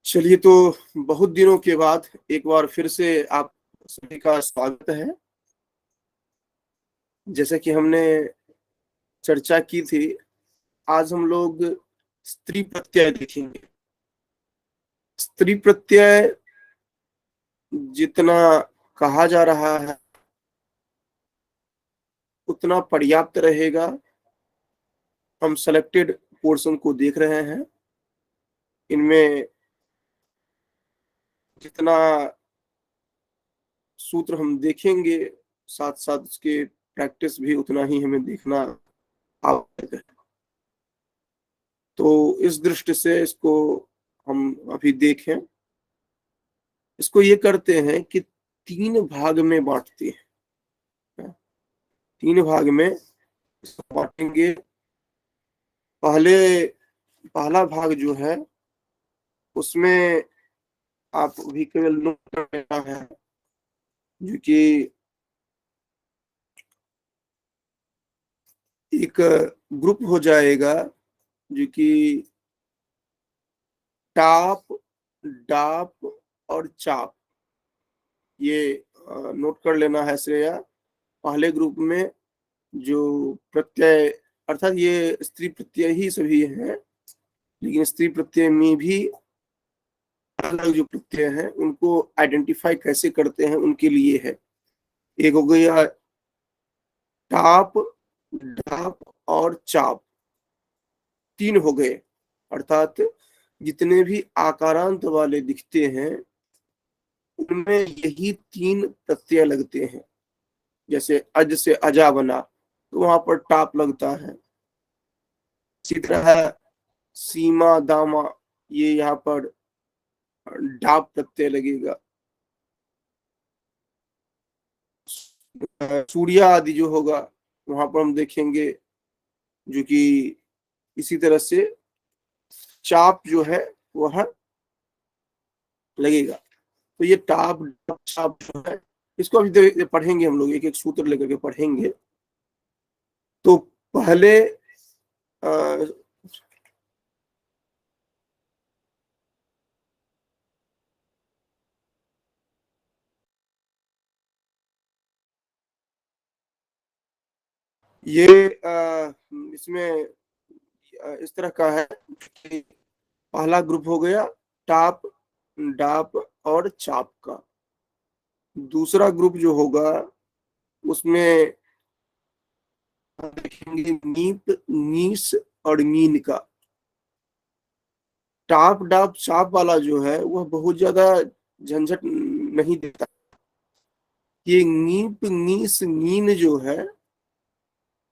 चलिए, तो बहुत दिनों के बाद एक बार फिर से आप सभी का स्वागत है। जैसे कि हमने चर्चा की थी, आज हम लोग स्त्री प्रत्यय देखेंगे। स्त्री प्रत्यय जितना कहा जा रहा है उतना पर्याप्त रहेगा। हम सेलेक्टेड पोर्शन को देख रहे हैं। इनमें जितना सूत्र हम देखेंगे, साथ साथ उसके प्रैक्टिस भी उतना ही हमें देखना आवश्यक है। तो इस दृष्टि से इसको हम अभी देखें। इसको ये करते हैं कि 3 भाग में बांटते हैं। 3 भाग में इसको बांटेंगे। पहले पहला भाग जो है उसमें आप भी केवल नोट कर लेना है, जो कि एक ग्रुप हो जाएगा, जो कि टाप, डाप और चाप। ये नोट कर लेना है श्रेया। पहले ग्रुप में जो प्रत्यय, अर्थात ये स्त्री प्रत्यय ही सभी हैं, लेकिन स्त्री प्रत्यय में भी अलग जो प्रत्यय हैं उनको आइडेंटिफाई कैसे करते हैं उनके लिए है। एक हो गया टाप, डाप और चाप। 3 हो गए, अर्थात जितने भी आकारांत वाले दिखते हैं उनमें यही 3 प्रत्यय लगते हैं। जैसे अज से अजा बना तो वहां पर टाप लगता है। इसी तरह सीमा, दामा, ये यहाँ पर डाप प्रत्यय लगेगा। सूर्य आदि जो होगा वहां पर हम देखेंगे जो कि इसी तरह से चाप जो है वह लगेगा। तो ये टाप, डाप, चाप जो है इसको अभी पढ़ेंगे हम लोग, एक एक सूत्र लेकर के पढ़ेंगे। तो पहले ये इसमें इस तरह का है कि पहला ग्रुप हो गया टाप, डाप और चाप का। दूसरा ग्रुप जो होगा उसमें हम देखेंगे नीप, नीस और नीन का। टाप, डाप, चाप वाला जो है वह बहुत ज्यादा झंझट नहीं देता। ये नीप, नीस, नीन जो है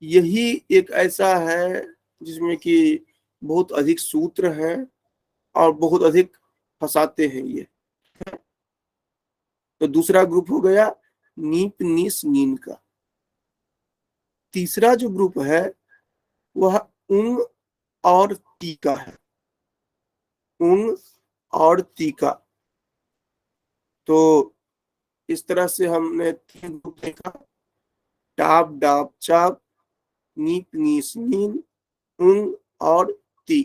यही एक ऐसा है जिसमें कि बहुत अधिक सूत्र हैं और बहुत अधिक फंसाते हैं ये। तो दूसरा ग्रुप हो गया नीप, नीस, नीन का। तीसरा जो ग्रुप है वह उंग और ती का है। उंग और ती का। तो इस तरह से हमने 3 ग्रुप देखा, टाप, डाप, चाप, नीप, नीस, नीन, उंग और ती।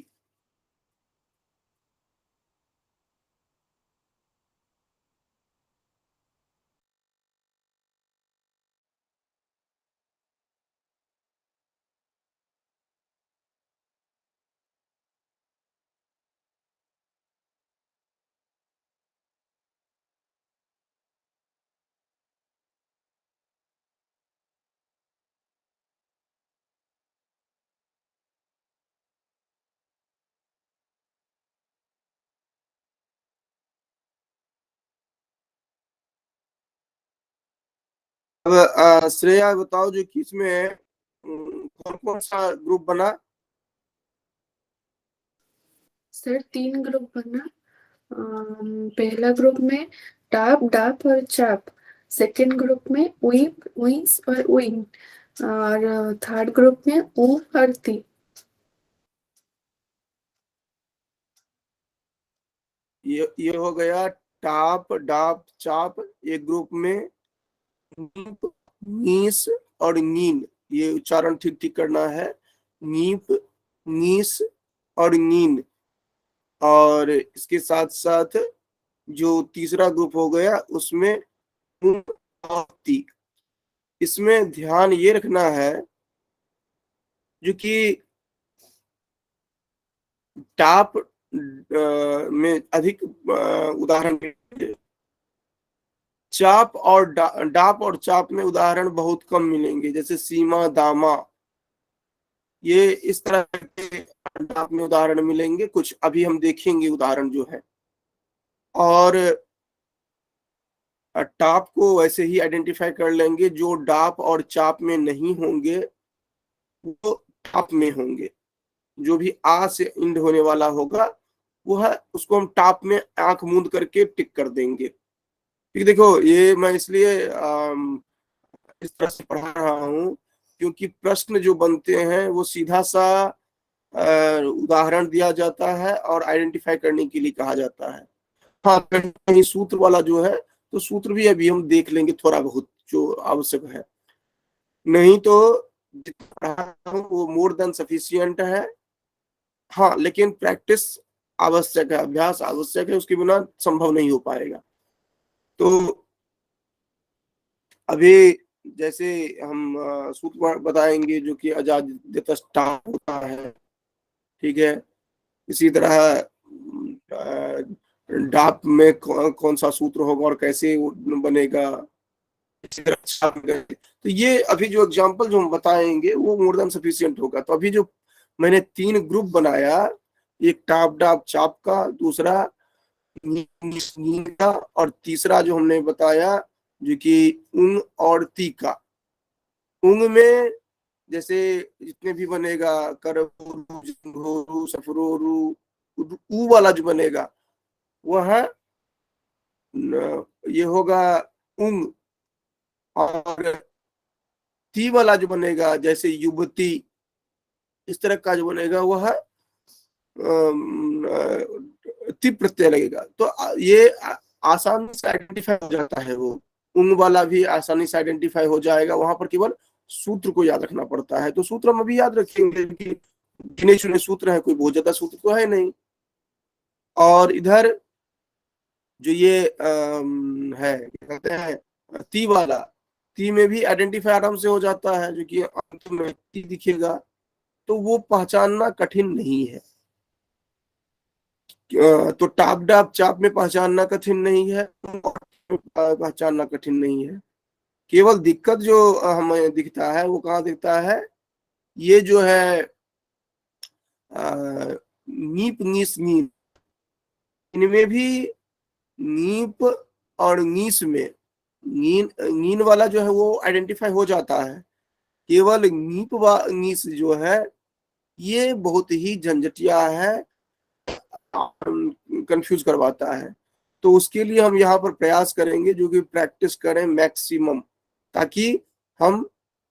अब श्रेया बताओ जो कि इसमें कौन कौन सा ग्रुप बना। सर 3 ग्रुप बना। पहला ग्रुप में टाप, डाप और चाप। सेकंड ग्रुप में उइप, उइंस और उइन। और थर्ड ग्रुप में ऊ और ती। ये हो गया टाप, डाप, चाप। एक ग्रुप में नीप, नीस और नीन। ये उच्चारण ठीक ठीक करना है। नीप, नीस और नीन। और इसके साथ साथ जो तीसरा ग्रुप हो गया उसमें उंग और ती। इसमें ध्यान ये रखना है जो कि टाप में अधिक उदाहरण मिलेंगे। चाप और डाप और चाप में उदाहरण बहुत कम मिलेंगे, जैसे सीमा, दामा, ये इस तरह के डाप में उदाहरण मिलेंगे। कुछ अभी हम देखेंगे उदाहरण जो है। और टाप को वैसे ही आइडेंटिफाई कर लेंगे, जो डाप और चाप में नहीं होंगे वो टाप में होंगे। जो भी आ से इंड होने वाला होगा वो है, उसको हम टाप में आंख मूंद करके टिक कर देंगे। ठीक, देखो ये मैं इसलिए इस तरह से पढ़ा रहा हूँ क्योंकि प्रश्न जो बनते हैं वो सीधा सा उदाहरण दिया जाता है और आइडेंटिफाई करने के लिए कहा जाता है। हाँ, कहीं सूत्र वाला जो है तो सूत्र भी अभी हम देख लेंगे थोड़ा बहुत जो आवश्यक है। नहीं तो जितना पढ़ा हूं वो मोर देन सफिशियंट है। हाँ, लेकिन प्रैक्टिस आवश्यक है, अभ्यास आवश्यक है, उसके बिना संभव नहीं हो पाएगा। तो अभी जैसे हम सूत्र बताएंगे जो कि अजादितस्टाप होता है, ठीक है। इसी तरह डाप में कौन सा सूत्र होगा और कैसे बनेगा, इसी तरह छाप में। तो ये अभी जो एग्जांपल जो हम बताएंगे वो मोर देन सफिशिएंट होगा। तो अभी जो मैंने 3 ग्रुप बनाया, एक टाप डाप चाप का, दूसरा नींद का, और तीसरा जो हमने बताया जो कि उंग और ती का। उंग में जैसे जितने भी बनेगा, करबोरू, जंघोरू, सफरोरू, ऊ वाला जो बनेगा वह ये होगा उंग। और ती वाला जो बनेगा जैसे युवती, इस तरह का जो बनेगा वह ती प्रत्यय लगेगा। तो ये आसानी से आइडेंटिफाई हो जाता है। वो उंग वाला भी आसानी से आइडेंटिफाई हो जाएगा, वहां पर केवल सूत्र को याद रखना पड़ता है। तो सूत्र हम अभी याद रखेंगे कि गिने चुने सूत्र है, कोई बहुत ज्यादा सूत्र तो है नहीं। और इधर जो ये है क्या कहते हैं ती वाला, ती में भी आइडेंटिफाई आराम से हो जाता है, जो कि अंत में ती दिखेगा, तो वो पहचानना कठिन नहीं है। तो टाप डाप चाप में पहचानना कठिन नहीं है, पहचानना कठिन नहीं है। केवल दिक्कत जो हमें दिखता है वो कहाँ दिखता है, ये जो है नीप नीस नीप, इनमें भी नीप और नीस में नीन नीन वाला जो है वो आइडेंटिफाई हो जाता है। केवल नीप व नीस जो है ये बहुत ही झंझटिया है, कंफ्यूज करवाता है। तो उसके लिए हम यहाँ पर प्रयास करेंगे जो कि प्रैक्टिस करें मैक्सिमम, ताकि हम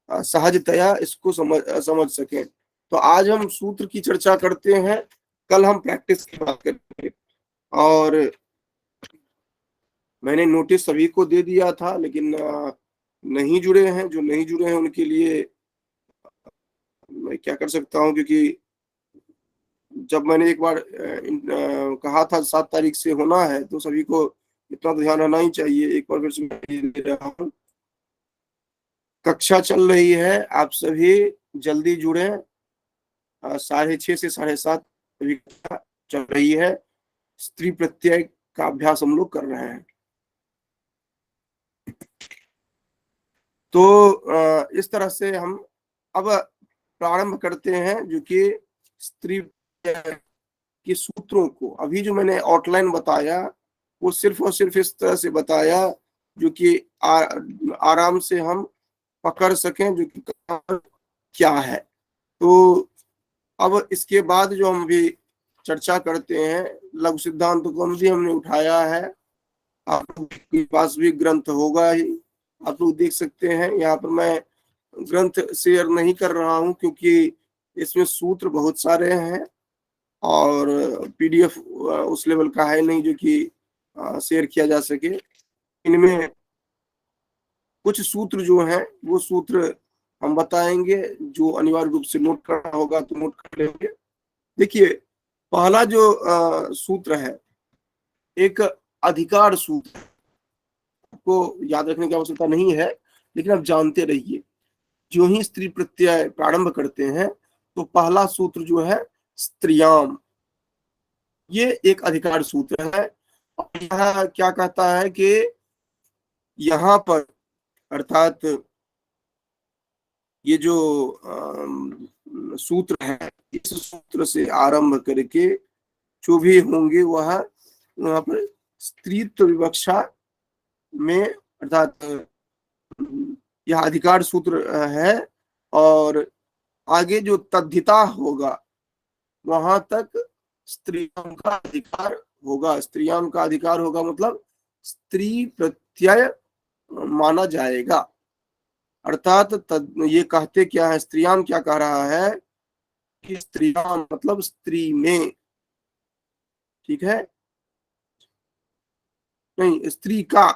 सहजतया इसको समझ सकें। तो आज हम सूत्र की चर्चा करते हैं, कल हम प्रैक्टिस की बात करेंगे। और मैंने नोटिस सभी को दे दिया था, लेकिन नहीं जुड़े हैं। जो नहीं जुड़े हैं उनके लिए मैं क्या कर सकता हूँ, क्योंकि जब मैंने एक बार कहा था 7 तारीख से होना है, तो सभी को इतना तो ध्यान रहना ही चाहिए। एक बार फिर से मैं दे रहा हूँ, कक्षा चल रही है, आप सभी जल्दी जुड़े। 6:30 से 7:30 अभी चल रही है। स्त्री प्रत्यय का अभ्यास हम लोग कर रहे हैं। तो इस तरह से हम अब प्रारंभ करते हैं, जो कि स्त्री के सूत्रों को। अभी जो मैंने आउटलाइन बताया वो सिर्फ और सिर्फ इस तरह से बताया जो कि आराम से हम पकड़ सकें जो कि क्या है। तो अब इसके बाद जो हम भी चर्चा करते हैं, लघु सिद्धांत को भी हमने उठाया है। आप लोग के पास भी ग्रंथ होगा ही, आप लोग देख सकते हैं। यहाँ पर मैं ग्रंथ शेयर नहीं कर रहा हूँ क्योंकि इसमें सूत्र बहुत सारे हैं और पीडीएफ उस लेवल का है नहीं जो कि शेयर किया जा सके। इनमें कुछ सूत्र जो हैं वो सूत्र हम बताएंगे, जो अनिवार्य रूप से नोट करना होगा तो नोट कर लेंगे। देखिए, पहला जो सूत्र है एक अधिकार सूत्र, आपको याद रखने की आवश्यकता नहीं है, लेकिन आप जानते रहिए। जो ही स्त्री प्रत्यय प्रारंभ करते हैं तो पहला सूत्र जो है स्त्रियाम, ये एक अधिकार सूत्र है। और यह क्या कहता है कि यहाँ पर अर्थात ये जो सूत्र है, इस सूत्र से आरंभ करके जो भी होंगे वह वहां पर स्त्रीत्व विवक्षा में, अर्थात यह अधिकार सूत्र है। और आगे जो तद्धिता होगा वहां तक स्त्रियों का अधिकार होगा। स्त्रियों का अधिकार होगा मतलब स्त्री प्रत्यय माना जाएगा। अर्थात ये कहते क्या है, स्त्रियां क्या कह रहा है कि स्त्रियां मतलब स्त्री में, ठीक है, नहीं स्त्री का,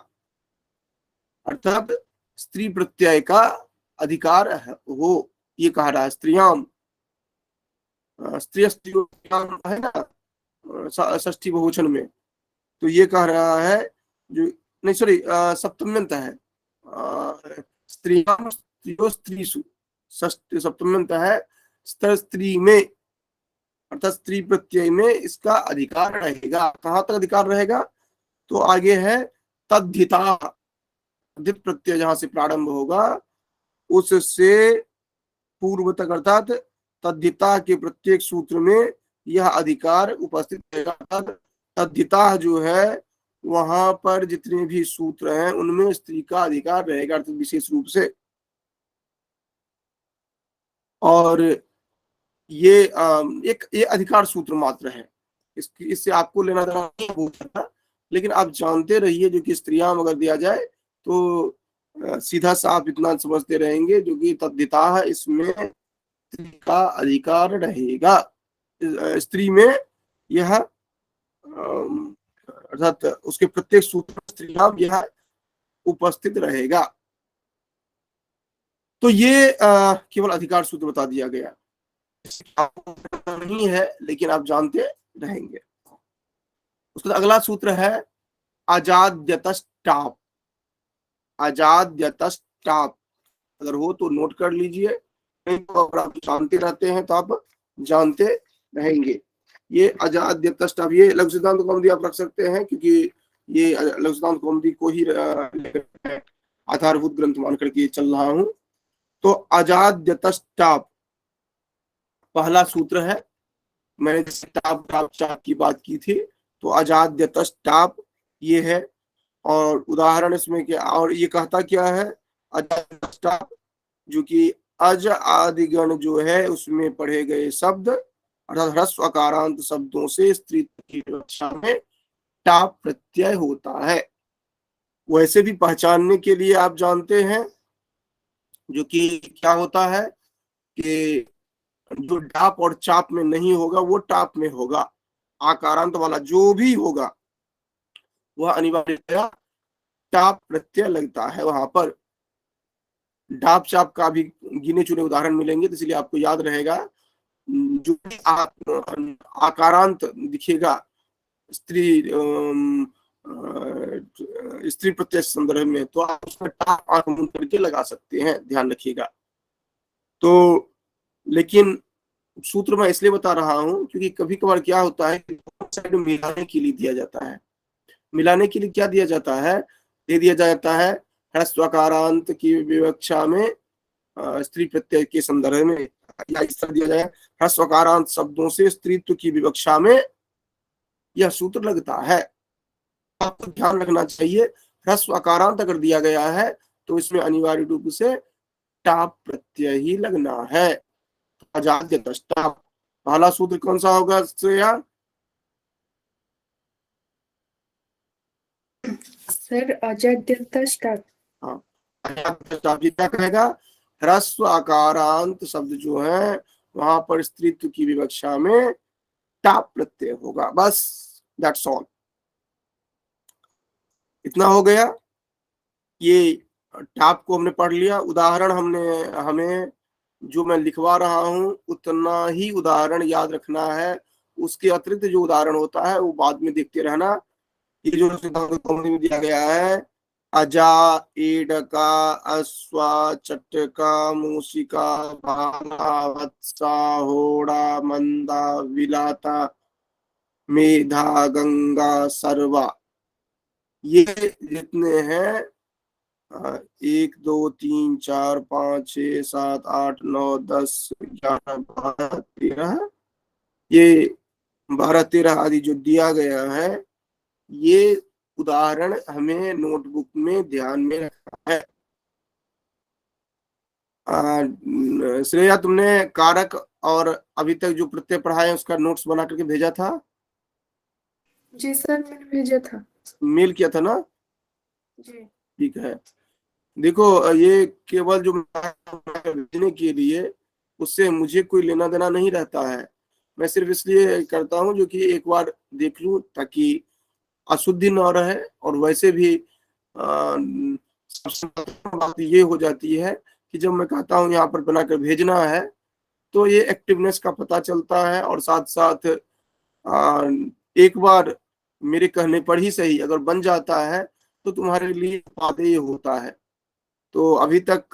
अर्थात स्त्री प्रत्यय का अधिकार है वो, ये कह रहा है। स्त्रियां, स्त्री है ना षष्ठी बहुवचन में, तो ये कह रहा है जो, नहीं सॉरी सप्तम्यंत है, स्त्रियां स्त्रियो स्त्रीसु, सप्तम्यंत है स्त्री में, अर्थात स्त्री प्रत्यय में इसका अधिकार रहेगा। कहां तक अधिकार रहेगा, तो आगे है तद्धिता, तद्धित प्रत्यय जहां से प्रारंभ होगा उससे पूर्व तक, अर्थात तद्धिता के प्रत्येक सूत्र में यह अधिकार उपस्थित रहेगा। तद्धिता जो है वहां पर जितने भी सूत्र हैं उनमें स्त्री का अधिकार रहेगा, अर्थात विशेष रूप से। और ये ये अधिकार सूत्र मात्र है, इससे आपको लेना देना नहीं हो सकता, लेकिन आप जानते रहिए जो कि स्त्रियां अगर दिया जाए तो सीधा साफ इतना समझते रहेंगे जो कि तद्धिता है, इसमें स्त्री का अधिकार रहेगा। स्त्री में यह अर्थात उसके प्रत्येक सूत्र स्त्रियां यह उपस्थित रहेगा। तो ये केवल अधिकार सूत्र बता दिया गया, आपको नहीं है लेकिन आप जानते रहेंगे। उसके बाद अगला सूत्र है अजाद्यतस्टाप। अजाद्यतस्टाप अगर हो तो नोट कर लीजिए, नहीं तो अगर आप जानते रहते हैं तो आप जानते रहेंगे। ये अजाद्यतस्टाप, ये लघु सिद्धांत कौमुदी आप रख सकते हैं, क्योंकि ये लघु सिद्धांत कौमुदी को ही आधारभूत ग्रंथ मान करके चल रहा हूं। तो अजाद्यतस्टाप पहला सूत्र है। मैंने टाप टाप चाप की बात की थी, तो अजाद्यतस्टाप ये है। और उदाहरण इसमें क्या, और ये कहता क्या है, अजाद्यतस्टाप जो कि अज आदि गण जो है उसमें पढ़े गए शब्द अर्थात ह्रस्व अकारांत शब्दों से स्त्री की रक्षा में टाप प्रत्यय होता है। वैसे भी पहचानने के लिए आप जानते हैं जो कि क्या होता है कि जो डाप और चाप में नहीं होगा वो टाप में होगा। आकारांत वाला जो भी होगा वह अनिवार्यतया टाप प्रत्यय लगता है। वहां पर डाप चाप का भी गिने चुने उदाहरण मिलेंगे, तो इसलिए आपको याद रहेगा जो भी आकारांत दिखेगा स्त्री स्त्री प्रत्यय संदर्भ में, तो आप उसमें टाप आंख मूंद करके लगा सकते हैं, ध्यान रखिएगा। तो लेकिन सूत्र मैं इसलिए बता रहा हूं क्योंकि कभी कभार क्या होता है कि साइड मिलाने के लिए दिया जाता है। मिलाने के लिए क्या दिया जाता है, दे दिया जाता है ह्रस्वकारांत की विवक्षा में स्त्री प्रत्यय के संदर्भ में, या इस तरह दिया जाए ह्रस्वकारांत शब्दों से स्त्रीत्व की विवक्षा में यह सूत्र लगता है। आपको ध्यान रखना चाहिए ह्रस्व अकारांत अगर दिया गया है तो इसमें अनिवार्य रूप से टाप प्रत्यय ही लगना है। अजाद्यतस्टाप पहला सूत्र कौन सा होगा श्रेया? सर अजाद्यतस्टाप। हाँ, अजाद्यतस्टाप ये क्या कहेगा, ह्रस्व अकारांत शब्द जो है वहां पर स्त्रीत्व की विवक्षा में टाप प्रत्यय होगा, बस दैट्स ऑल। इतना हो गया, ये टाप को हमने पढ़ लिया। उदाहरण हमें जो मैं लिखवा रहा हूं उतना ही उदाहरण याद रखना है उसके अतिरिक्त जो उदाहरण होता है वो बाद में देखते रहना। ये जो सिद्धांत कौमुदी में दिया गया है, अजा, ईडका, अश्वा, चट्टका, मूसिका, भाला, वत्सा, होड़ा, मंदा, विलाता, मेधा, गंगा, सर्वा, ये जितने हैं 1 2 3 4 5 6 7 8 9 10 11 12 13, ये 12 13 आदि जो दिया गया है, ये उदाहरण हमें नोटबुक में ध्यान में रखना है। श्रेया, तुमने कारक और अभी तक जो प्रत्यय पढ़ा है उसका नोट्स बना करके भेजा था? जी सर, मैंने भेजा था। मेल किया था ना? जी। ठीक है। देखो, ये केवल जो भेजने के लिए, उससे मुझे कोई लेना देना नहीं रहता है। मैं सिर्फ इसलिए करता हूँ जो कि एक बार देख लूं, ताकि अशुद्धि न रहे। और वैसे भी बात ये हो जाती है कि जब मैं कहता हूँ यहाँ पर बनाकर भेजना है, तो ये एक्टिवनेस का पता चलता है, और साथ साथ एक बार मेरे कहने पर ही सही अगर बन जाता है तो तुम्हारे लिए फायदेमंद होता है। तो अभी तक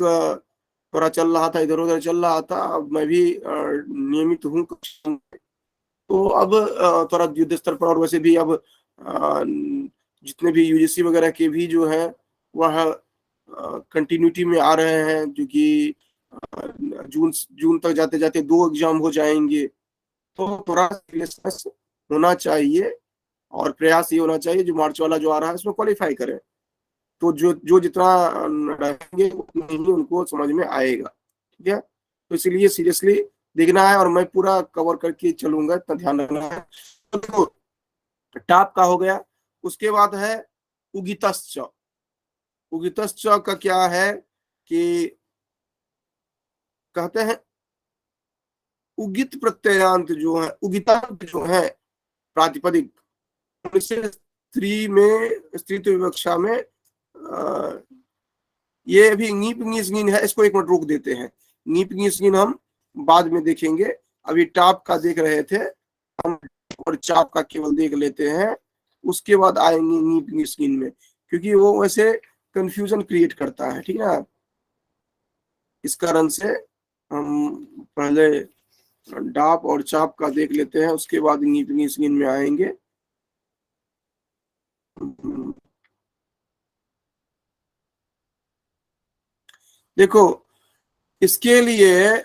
थोड़ा चल रहा था, इधर उधर चल रहा था। अब मैं भी नियमित हूँ। तो अब थोड़ा युद्ध स्तर पर, और वैसे भी अब जितने भी यूजीसी वगैरह के भी जो है वह कंटिन्यूटी में आ रहे हैं, जो कि जून जून तक जाते जाते 2 एग्जाम हो जाएंगे। तो थोड़ा सीरियसनेस होना चाहिए, और प्रयास ये होना चाहिए जो मार्च वाला जो आ रहा है उसमें क्वालिफाई करें। तो जो जो जितना रहेंगे उतना ही उनको समझ में आएगा। ठीक है, तो इसलिए सीरियसली देखना है, और मैं पूरा कवर करके चलूंगा, इतना ध्यान रखना है। तो देखो, टाप का हो गया। उसके बाद है उगितश्च। उगितश्च का क्या है कि कहते हैं उगित प्रत्ययांत जो है, उगितांत जो है प्रातिपदिक, स्त्री में, स्त्रीत्व विवक्षा में ये अभी ङीप ङीसगिन है। इसको एक मिनट रोक देते हैं। ङीप ङीसगिन हम बाद में देखेंगे। अभी टाप का देख रहे थे हम, और चाप का केवल देख लेते हैं, उसके बाद आएंगे ङीप ङीसगिन में, क्योंकि वो वैसे कंफ्यूजन क्रिएट करता है। ठीक है ना, इस कारण से हम पहले डाप और चाप का देख लेते हैं, उसके बाद ङीप ङीसगिन में आएंगे। देखो, इसके लिए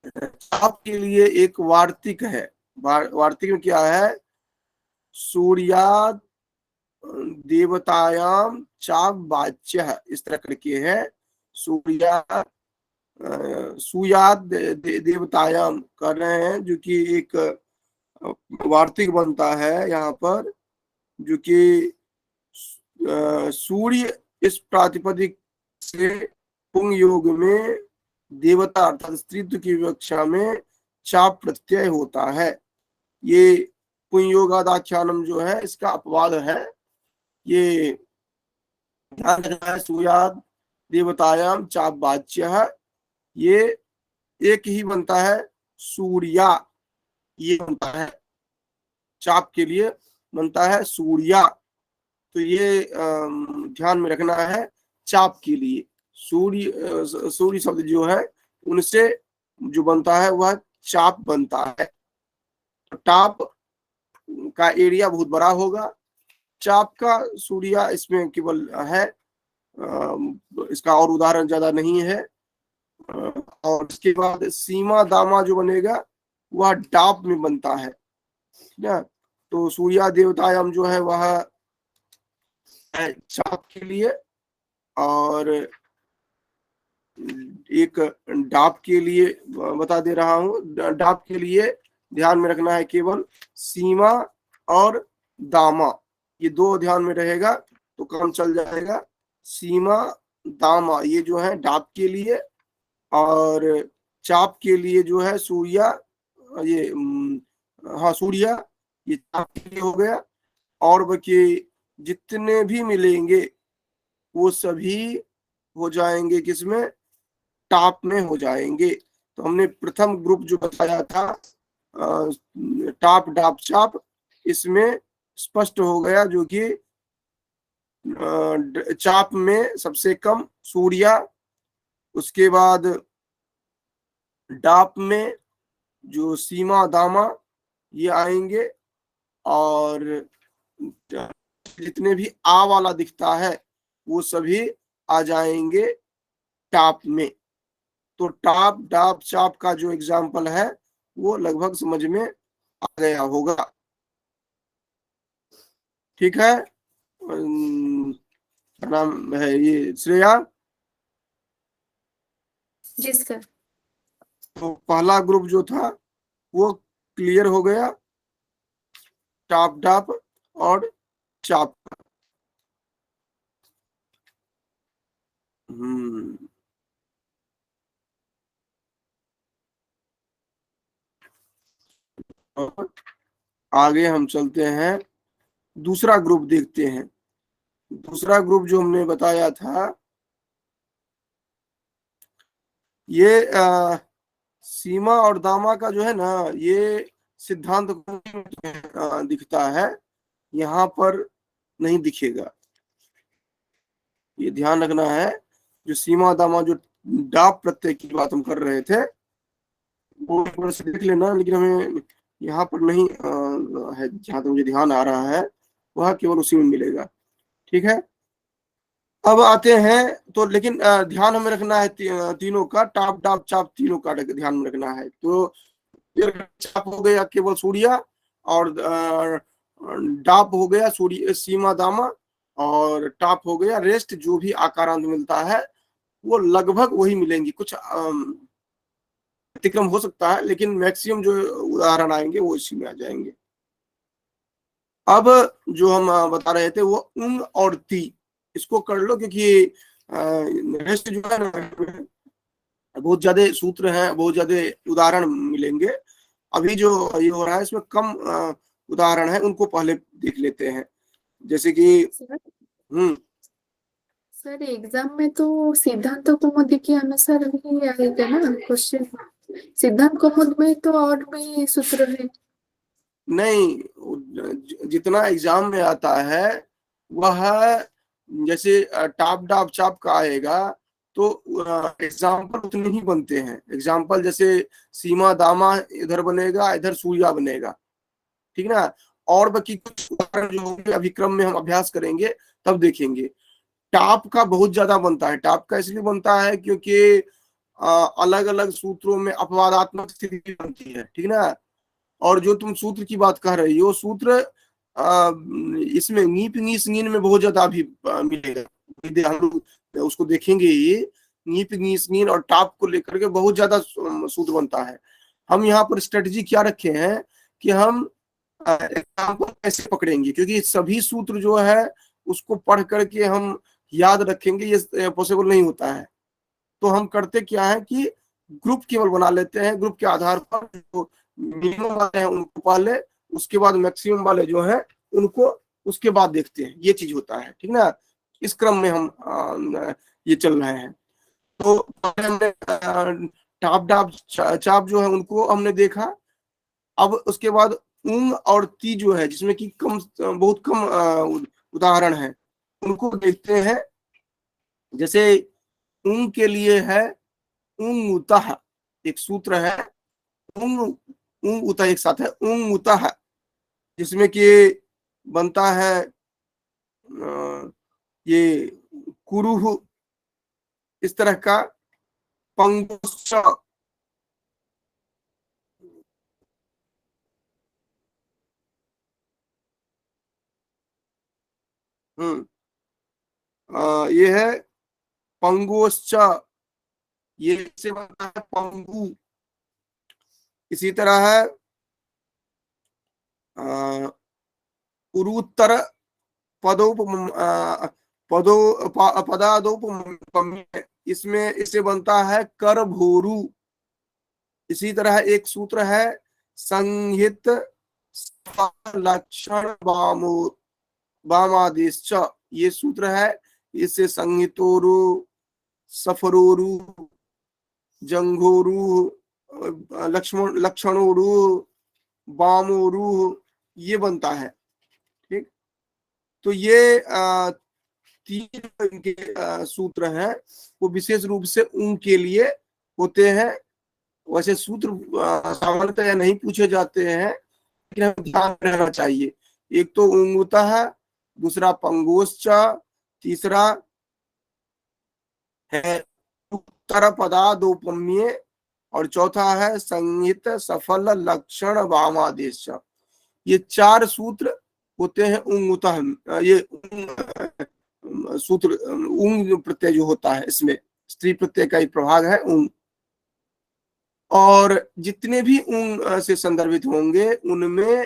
चाप के लिए एक वार्तिक है। वार्तिक में क्या है? सूर्या देवतायाम चाप वाच्य, इस तरह करके है। सूर्या सुयाद देवतायाम कर रहे हैं, जो कि एक वार्तिक बनता है यहाँ पर, जो कि सूर्य इस प्रातिपदिक से पुंग योग में देवता अर्थात स्त्रीत्व की विवक्षा में चाप प्रत्यय होता है। ये पुंग योगादाख्यानम जो है इसका अपवाद है। ये ध्यान रखना है, सूर्याद देवतायाम चाप वाच्य, ये एक ही बनता है। सूर्या ये बनता है, चाप के लिए बनता है सूर्या। तो ये ध्यान में रखना है। चाप के लिए सूर्य शब्द जो है उनसे जो बनता है वह चाप बनता है। टाप का एरिया बहुत बड़ा होगा, चाप का सूर्या इसमें केवल है। इसका और उदाहरण ज्यादा नहीं है। और इसके बाद सीमा दामा जो बनेगा वह डाप में बनता है ना। तो सूर्या देवतायाम जो है वह है चाप के लिए, और एक डाप के लिए बता दे रहा हूं। डाप के लिए ध्यान में रखना है केवल सीमा और दामा, ये 2 ध्यान में रहेगा तो काम चल जाएगा। सीमा दामा ये जो है डाप के लिए, और चाप के लिए जो है सूर्या, ये हाँ सूर्या, ये चाप के लिए हो गया। और बाकी जितने भी मिलेंगे वो सभी हो जाएंगे किसमें? टाप में हो जाएंगे। तो हमने प्रथम ग्रुप जो बताया था टाप डाप चाप, इसमें स्पष्ट हो गया, जो कि चाप में सबसे कम सूर्या, उसके बाद डाप में जो सीमा दामा ये आएंगे, और जितने भी आ वाला दिखता है वो सभी आ जाएंगे टाप में। तो टाप डाप चाप का जो एग्जाम्पल है वो लगभग समझ में आ गया होगा। ठीक है, नाम है ये श्रेया। जी सर। तो पहला ग्रुप जो था वो क्लियर हो गया, टाप डाप और चाप। हम्म और आगे हम चलते हैं, दूसरा ग्रुप देखते हैं। दूसरा ग्रुप जो हमने बताया था, ये सीमा और दामा का जो है ना, ये सिद्धांत दिखता है, यहाँ पर नहीं दिखेगा। ये ध्यान रखना है, जो सीमा दामा जो डाप प्रत्यय की बात हम कर रहे थे वो एक बार से देख लेना, लेकिन हमें यहाँ पर नहीं है, जहाँ तक मुझे ध्यान आ रहा है वह केवल उसी में मिलेगा। ठीक है, अब आते हैं तो, लेकिन ध्यान हमें रखना है तीनों का, टाप डाप चाप तीनों का ध्यान में रखना है। तो चाप हो गया केवल सूर्या, और डाप हो गया सूर्य सीमा दामा, और टाप हो गया रेस्ट, जो भी आकारांत मिलता है वो लगभग वही मिलेंगी, कुछ व्यतिक्रम हो सकता है, लेकिन मैक्सिमम जो उदाहरण आएंगे वो इसी में आ जाएंगे। अब जो हम बता रहे थे वो उंग और ती, इसको कर लो, क्योंकि रेस्ट जो है ना, बहुत ज्यादा सूत्र हैं, बहुत ज्यादा उदाहरण मिलेंगे। अभी जो ये हो रहा है इसमें कम उदाहरण है, उनको पहले देख लेते हैं। जैसे कि सर हम्म सर एग्जाम में तो सिद्धांत कौमुदी के अनुसार ही आएगा ना क्वेश्चन। सिद्धांत कौमुद में तो और भी सूत्र है। नहीं, जितना एग्जाम में आता है वह, जैसे टाप डाप चाप का आएगा तो एग्जाम्पल उतने ही बनते हैं। एग्जाम्पल जैसे सीमा दामा इधर बनेगा, इधर सूर्या बनेगा, ठीक ना। और बाकी कुछ उदाहरण जो होंगे अभी क्रम में हम अभ्यास करेंगे तब देखेंगे। टाप का बहुत ज्यादा बनता है। टाप का इसलिए बनता है क्योंकि अलग अलग सूत्रों में अपवादात्मक स्थिति बनती है, ठीक ना। और जो तुम सूत्र की बात कर रही हो, सूत्र इसमें नीप नीस नीन में बहुत ज्यादा अभी मिलेगा, हम लोग उसको देखेंगे। ये नीप नीस नीन और टाप को लेकर के बहुत ज्यादा सूत्र बनता है। हम यहाँ पर स्ट्रेटजी क्या रखे हैं कि हम एग्जाम्पल कैसे पकड़ेंगे, क्योंकि सभी सूत्र जो है उसको पढ़ करके हम याद रखेंगे ये पॉसिबल नहीं होता है। तो हम करते क्या है कि ग्रुप केवल बना लेते हैं, ग्रुप के आधार पर जो मिनिमम वाले हैं उनको पहले, उसके बाद मैक्सिमम वाले जो है उनको उसके बाद देखते हैं। ये चीज होता है, ठीक ना। इस क्रम में हम ये चल रहे हैं। तो हमने टाप डाप चाप जो है उनको हमने देखा। अब उसके बाद ऊंग और ती जो है, जिसमें कि बहुत कम उदाहरण है, उनको देखते हैं। जैसे ऊंग के लिए है ऊंग उतः, एक सूत्र है ऊंग, ऊंग उतः एक साथ है ऊंग उतः, जिसमें कि बनता है ये कुरुह, इस तरह का पंगुश्च। हम्म ये है पंगुश्च, ये से बनता है पंगु। इसी तरह है उरुत्तर पदोप पदो पदादोप, इसमें इसे बनता है कर भोरू। इसी तरह एक सूत्र है संहित लक्षण वामादेश, ये सूत्र है। इससे संहितोरु सफरोरु जंघोरु लक्ष्मण लक्षणोरु बामोरूह, ये बनता है। ठीक, तो ये तीन इनके सूत्र हैं, वो विशेष रूप से ऊं के लिए होते हैं। वैसे सूत्र सामान्यतः नहीं पूछे जाते हैं, लेकिन हमें ध्यान रहना चाहिए। एक तो ऊंगता है, दूसरा पंगोश्च, तीसरा है उत्तर पदादोपम्य, और चौथा है संहित सफल लक्षण वामादेश। ये चार सूत्र होते हैं उंगतः। ये सूत्र उंग प्रत्यय जो होता है, इसमें स्त्री प्रत्यय का ही प्रभाग है उंग। और जितने भी उंग से संदर्भित होंगे उनमें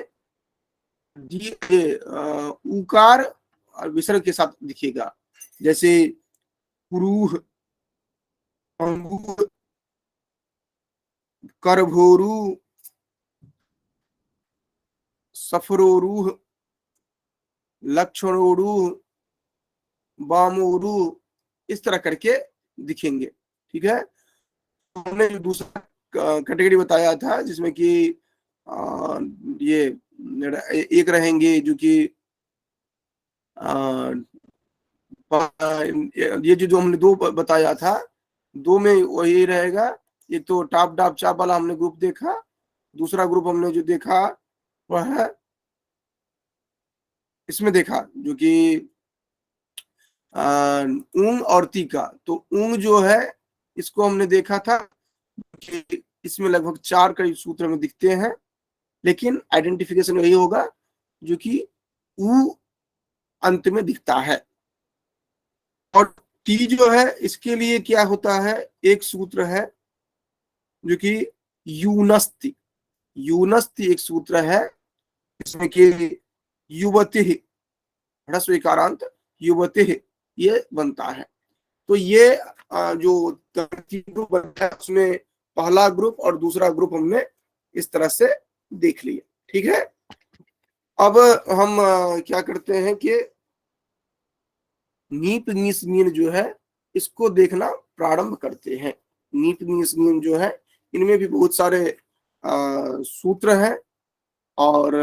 उकार विसर्ग के साथ दिखेगा। जैसे पुरूह, अंगूर, करभोरू, सफरोरूह, लक्षणोरूह, बामोरू, इस तरह करके दिखेंगे। ठीक है, हमने जो दूसरा कैटेगरी बताया था जिसमें कि ये एक रहेंगे जो कि ये जो हमने दो बताया था, दो में वही रहेगा। एक तो टाप डाप चाप वाला हमने ग्रुप देखा, दूसरा ग्रुप हमने जो देखा वह है इसमें देखा जो कि ऊंग और तीका। तो ऊंग जो है इसको हमने देखा था कि इसमें लगभग चार करीब सूत्र में दिखते हैं, लेकिन आइडेंटिफिकेशन वही होगा जो कि ऊ अंत में दिखता है। और टी जो है इसके लिए क्या होता है, एक सूत्र है जो कि यूनस्ति। यूनस्ति एक सूत्र है इसमें कि युवति, ह्रस्व इकारांत युवति, ये बनता है। तो ये जो तीन ग्रुप बनता है उसमें पहला ग्रुप और दूसरा ग्रुप हमने इस तरह से देख लिया। ठीक है, अब हम क्या करते हैं कि नीप नीस नीन जो है इसको देखना प्रारंभ करते हैं। नीप नीस नीन जो है इनमें भी बहुत सारे सूत्र हैं, और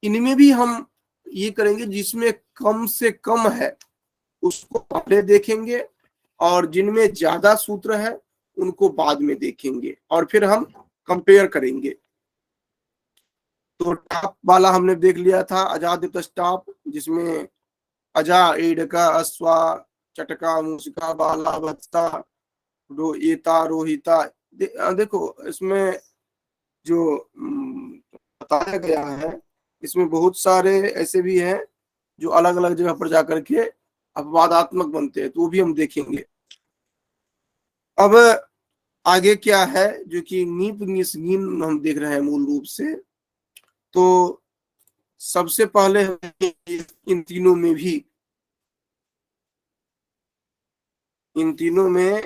इनमें भी हम ये करेंगे जिसमें कम से कम है उसको पहले देखेंगे, और जिनमें ज्यादा सूत्र है उनको बाद में देखेंगे, और फिर हम कंपेयर करेंगे। तो टाप वाला हमने देख लिया था, अजादित टाप, जिसमें अजा एडका अश्वा चटका मूसिका बाला बत्ता रोएता रोहिता। देखो इसमें जो बताया गया है इसमें बहुत सारे ऐसे भी हैं जो अलग अलग जगह पर जाकर के अपवादात्मक बनते हैं, तो वो भी हम देखेंगे। अब आगे क्या है जो कि नीप निस्गीन हम देख रहे हैं मूल रूप से। तो सबसे पहले इन तीनों में भी, इन तीनों में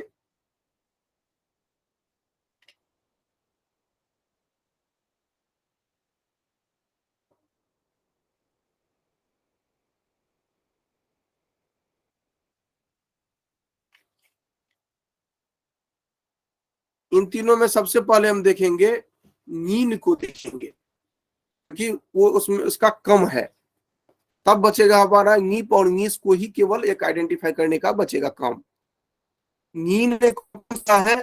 सबसे पहले हम देखेंगे नीन को देखेंगे, क्योंकि वो उसमें उसका कम है। तब बचेगा हमारा नीप और नीस को ही केवल एक आइडेंटिफाई करने का बचेगा काम। नीन में कौन सा है,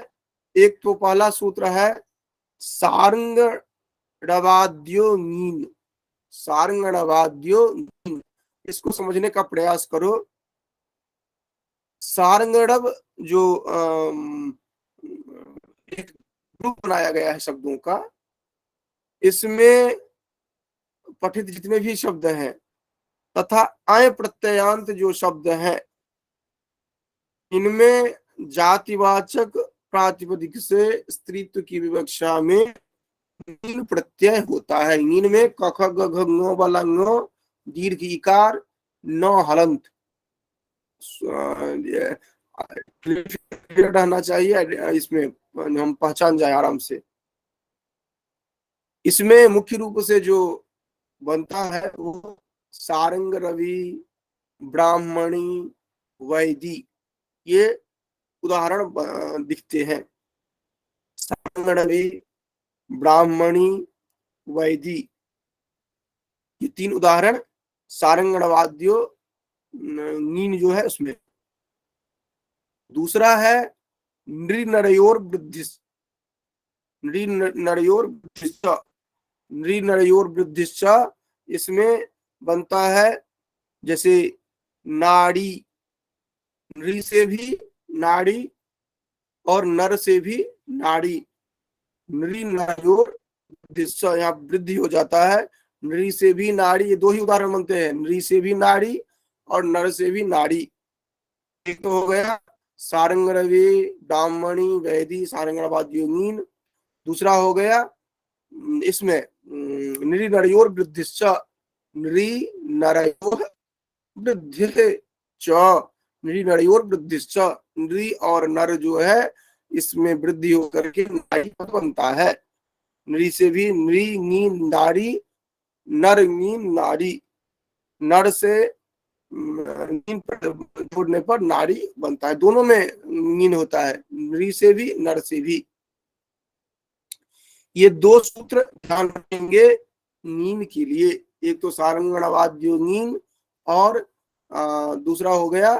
एक तो पहला सूत्र है सारंग डवाद्यो नीन। सारंग डवाद्यो नीन, इसको समझने का प्रयास करो। सारंगड़व जो एक ग्रुप बनाया गया है शब्दों का, इसमें पठित जितने भी शब्द हैं तथा अय प्रत्ययांत जो शब्द हैं, इनमें जातिवाचक प्रातिपदिक से स्त्रीत्व की विवक्षा में नीन प्रत्यय होता है। नीन में क ख ग घ ङ वाला ङ, दीर्घ इकार, न हलंत रहना चाहिए, इसमें हम पहचान जाए आराम से। इसमें मुख्य रूप से जो बनता है वो सारंग रवि, ब्राह्मणी, वैदी, ये उदाहरण दिखते हैं। सारंग रवि, ब्राह्मणी, वैदी, ये 3 उदाहरण सारंगणवाद्यो नीन जो है उसमें। दूसरा है नृ नरयोर वृद्धिश्च, इसमें बनता है जैसे नाड़ी, नृ से भी नाड़ी और नर से भी नाड़ी, नृ नरयोर वृद्धिश्च, यहाँ वृद्धि हो जाता है, नृ से भी नाड़ी, ये 2 ही उदाहरण बनते हैं, नृ से भी नाड़ी और नर से भी नाड़ी। एक तो हो गया सारंगरवे ब्राह्मणी वैदी सारंगणवाद्योनीन, दूसरा हो गया इसमें नृ नरयोर वृद्धिश्च, नृ नरयोर वृद्धिश्च, नृ नरयोर वृद्धिश्च, नृ और नर जो है इसमें वृद्धि होकर के नारी पद बनता है। नृ से भी नृ नी नारी, नर नी नारी, नर से नीन पर जोड़ने पर नारी बनता है, दोनों में नीन होता है, नृ से भी नर से भी। ये 2 सूत्र ध्यान रखेंगे नीन के लिए, एक तो सारंगणवाद्यो नीन और दूसरा हो गया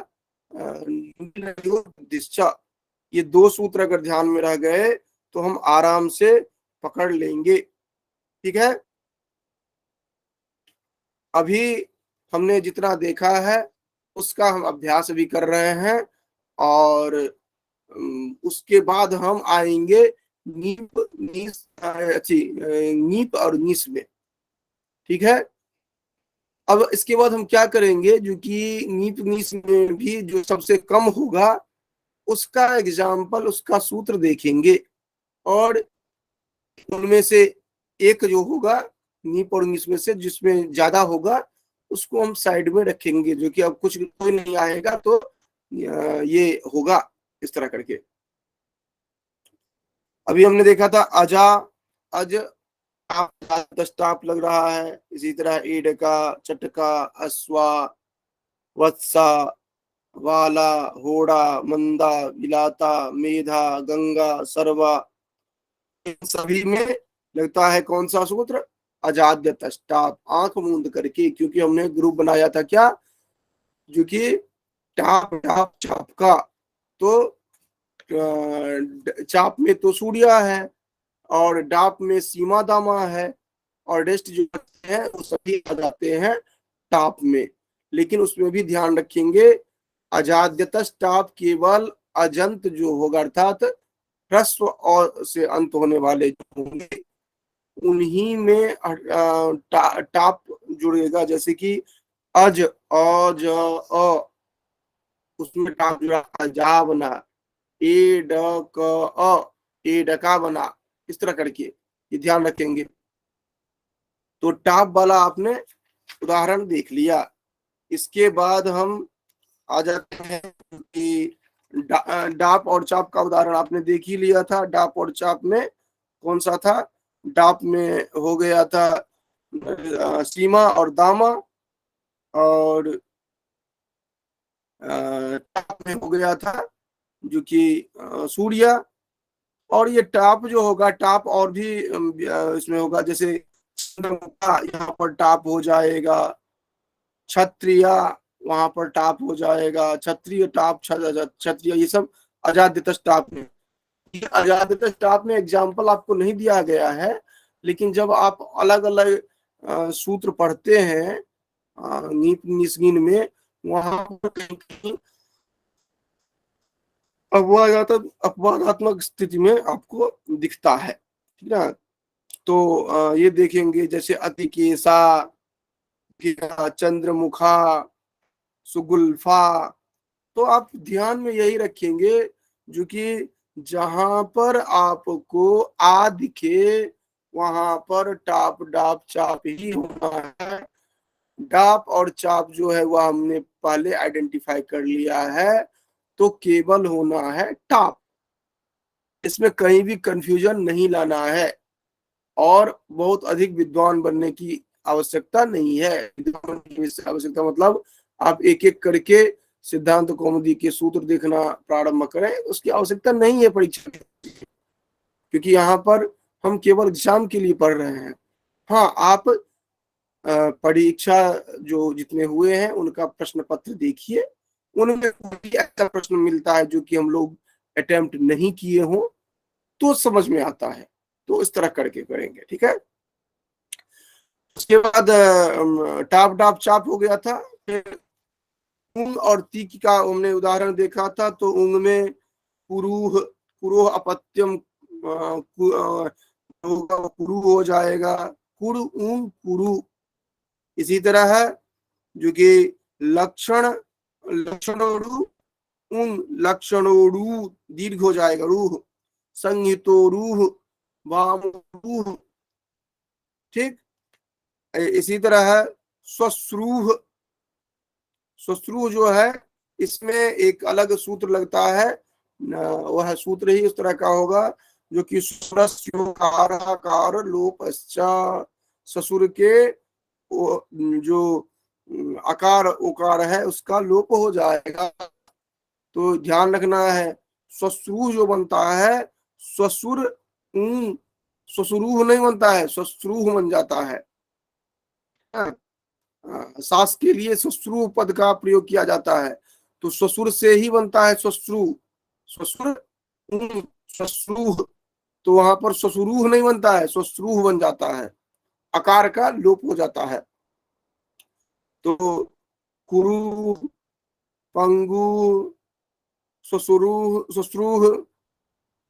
दिश्चा। ये 2 सूत्र अगर ध्यान में रह गए तो हम आराम से पकड़ लेंगे। ठीक है, अभी हमने जितना देखा है उसका हम अभ्यास भी कर रहे हैं और उसके बाद हम आएंगे नीप नीस नीप और नीस में। ठीक है, अब इसके बाद हम क्या करेंगे, जो कि नीप नीस में भी जो सबसे कम होगा उसका एग्जाम्पल, उसका सूत्र देखेंगे और उनमें से एक जो होगा नीप और नीस में से जिसमें ज्यादा होगा उसको हम साइड में रखेंगे, जो कि अब कुछ कोई नहीं आएगा तो ये होगा इस तरह करके। अभी हमने देखा था अजा, अज दस्ताप लग रहा है, इसी तरह एडका, चटका, अश्वा, वत्सा, वाला, होड़ा, मंदा, बिलाता, मेधा, गंगा, सर्वा, इन सभी में लगता है कौन सा सूत्र, अजाद्य तष्टाप, आंख मूंद करके, क्योंकि हमने ग्रुप बनाया था क्या, जो कि टाप टाप चाप का, तो चाप में तो सूर्या है और डाप में सीमा दामा है और रेस्ट जो है वो सभी आ जाते हैं टाप में। लेकिन उसमें भी ध्यान रखेंगे अजाद्यतस टाप केवल अजंत जो होगा अर्थात ह्रस्व और से अंत होने वाले जो होंगे उन्हीं में टाप जुड़ेगा, जैसे कि अज अज अ, उसमें टाप जुड़ा अजा बना, ए ड क अ, ए डका बना, इस तरह करके ये ध्यान रखेंगे। तो टाप वाला आपने उदाहरण देख लिया। इसके बाद हम आ जाते हैं कि डाप और चाप का उदाहरण आपने देख ही लिया था। डाप और चाप में कौन सा था, डाप में हो गया था सीमा और दामा और टाप में हो गया था जो कि सूर्या। और ये टाप जो होगा, टाप और भी इसमें होगा, जैसे चंद्रमुखा यहाँ पर टाप हो जाएगा, क्षत्रिया वहां पर टाप हो जाएगा, क्षत्रिय टाप, क्षत्रिय, ये सब अजाद्यतस टाप में। अजाद्यतस टाप में एग्जाम्पल आपको नहीं दिया गया है, लेकिन जब आप अलग अलग सूत्र पढ़ते हैं नीप निस्गिन में, वहां पर कहीं कहीं अपवादात्मक स्थिति में आपको दिखता है। ठीक है, तो ये देखेंगे जैसे अतिकेसा, चंद्रमुखा, सुगुल्फा, तो आप ध्यान में यही रखेंगे जो कि जहां पर आपको आ दिखे वहां पर टाप डाप चाप ही होना है। डाप और चाप जो है वह हमने पहले आइडेंटिफाई कर लिया है, तो केवल होना है टाप, इसमें कहीं भी कंफ्यूजन नहीं लाना है और बहुत अधिक विद्वान बनने की आवश्यकता नहीं है। आवश्यकता मतलब आप एक एक करके सिद्धांत कौमुदी के सूत्र देखना प्रारंभ करें, उसकी आवश्यकता नहीं है परीक्षा, क्योंकि यहाँ पर हम केवल एग्जाम के लिए पढ़ रहे हैं। हाँ, आप परीक्षा जो जितने हुए हैं उनका प्रश्न पत्र देखिए, उनमें कोई ऐसा प्रश्न मिलता है जो कि हम लोग अटेम्प्ट नहीं किए हों तो समझ में आता है, तो इस तरह करके करेंगे, ठीक है। उसके बाद टाप डाप चाप हो गया था। फिर ऊंग और तीक का हमने उदाहरण देखा था, तो ऊंग में पुरूह पुरोह अपत्यम होगा, पुरु हो जाएगा, कुड़ ऊंग पुरु। इसी तरह है जो कि लक्षण लक्षणोरु ऊंग लक्षणोरु दीर्घ हो जाएगा, रूह संहितो रूह वाम रूह, ठीक। इसी तरह है स्वश्रूह। स्वश्रूह जो है इसमें एक अलग सूत्र लगता है, वह सूत्र ही उस तरह का होगा जो कि स्वरस्योकार लोपश्चा, ससुर के जो आकार उकार है उसका लोप हो जाएगा। तो ध्यान रखना है, स्वश्रूह जो बनता है स्वसुर स्वसुरूह नहीं बनता है, स्वश्रूह बन जाता है। हाँ, सास के लिए स्वश्रु पद का प्रयोग किया जाता है, तो स्वसुर से ही बनता है स्वश्रु, स्वसुर स्वश्रुह। तो वहां पर स्वसुरूह नहीं बनता है, स्वश्रुह बन जाता है, आकार का लोप हो जाता है। तो कुरु पंगु स्वसुरूह स्वश्रुह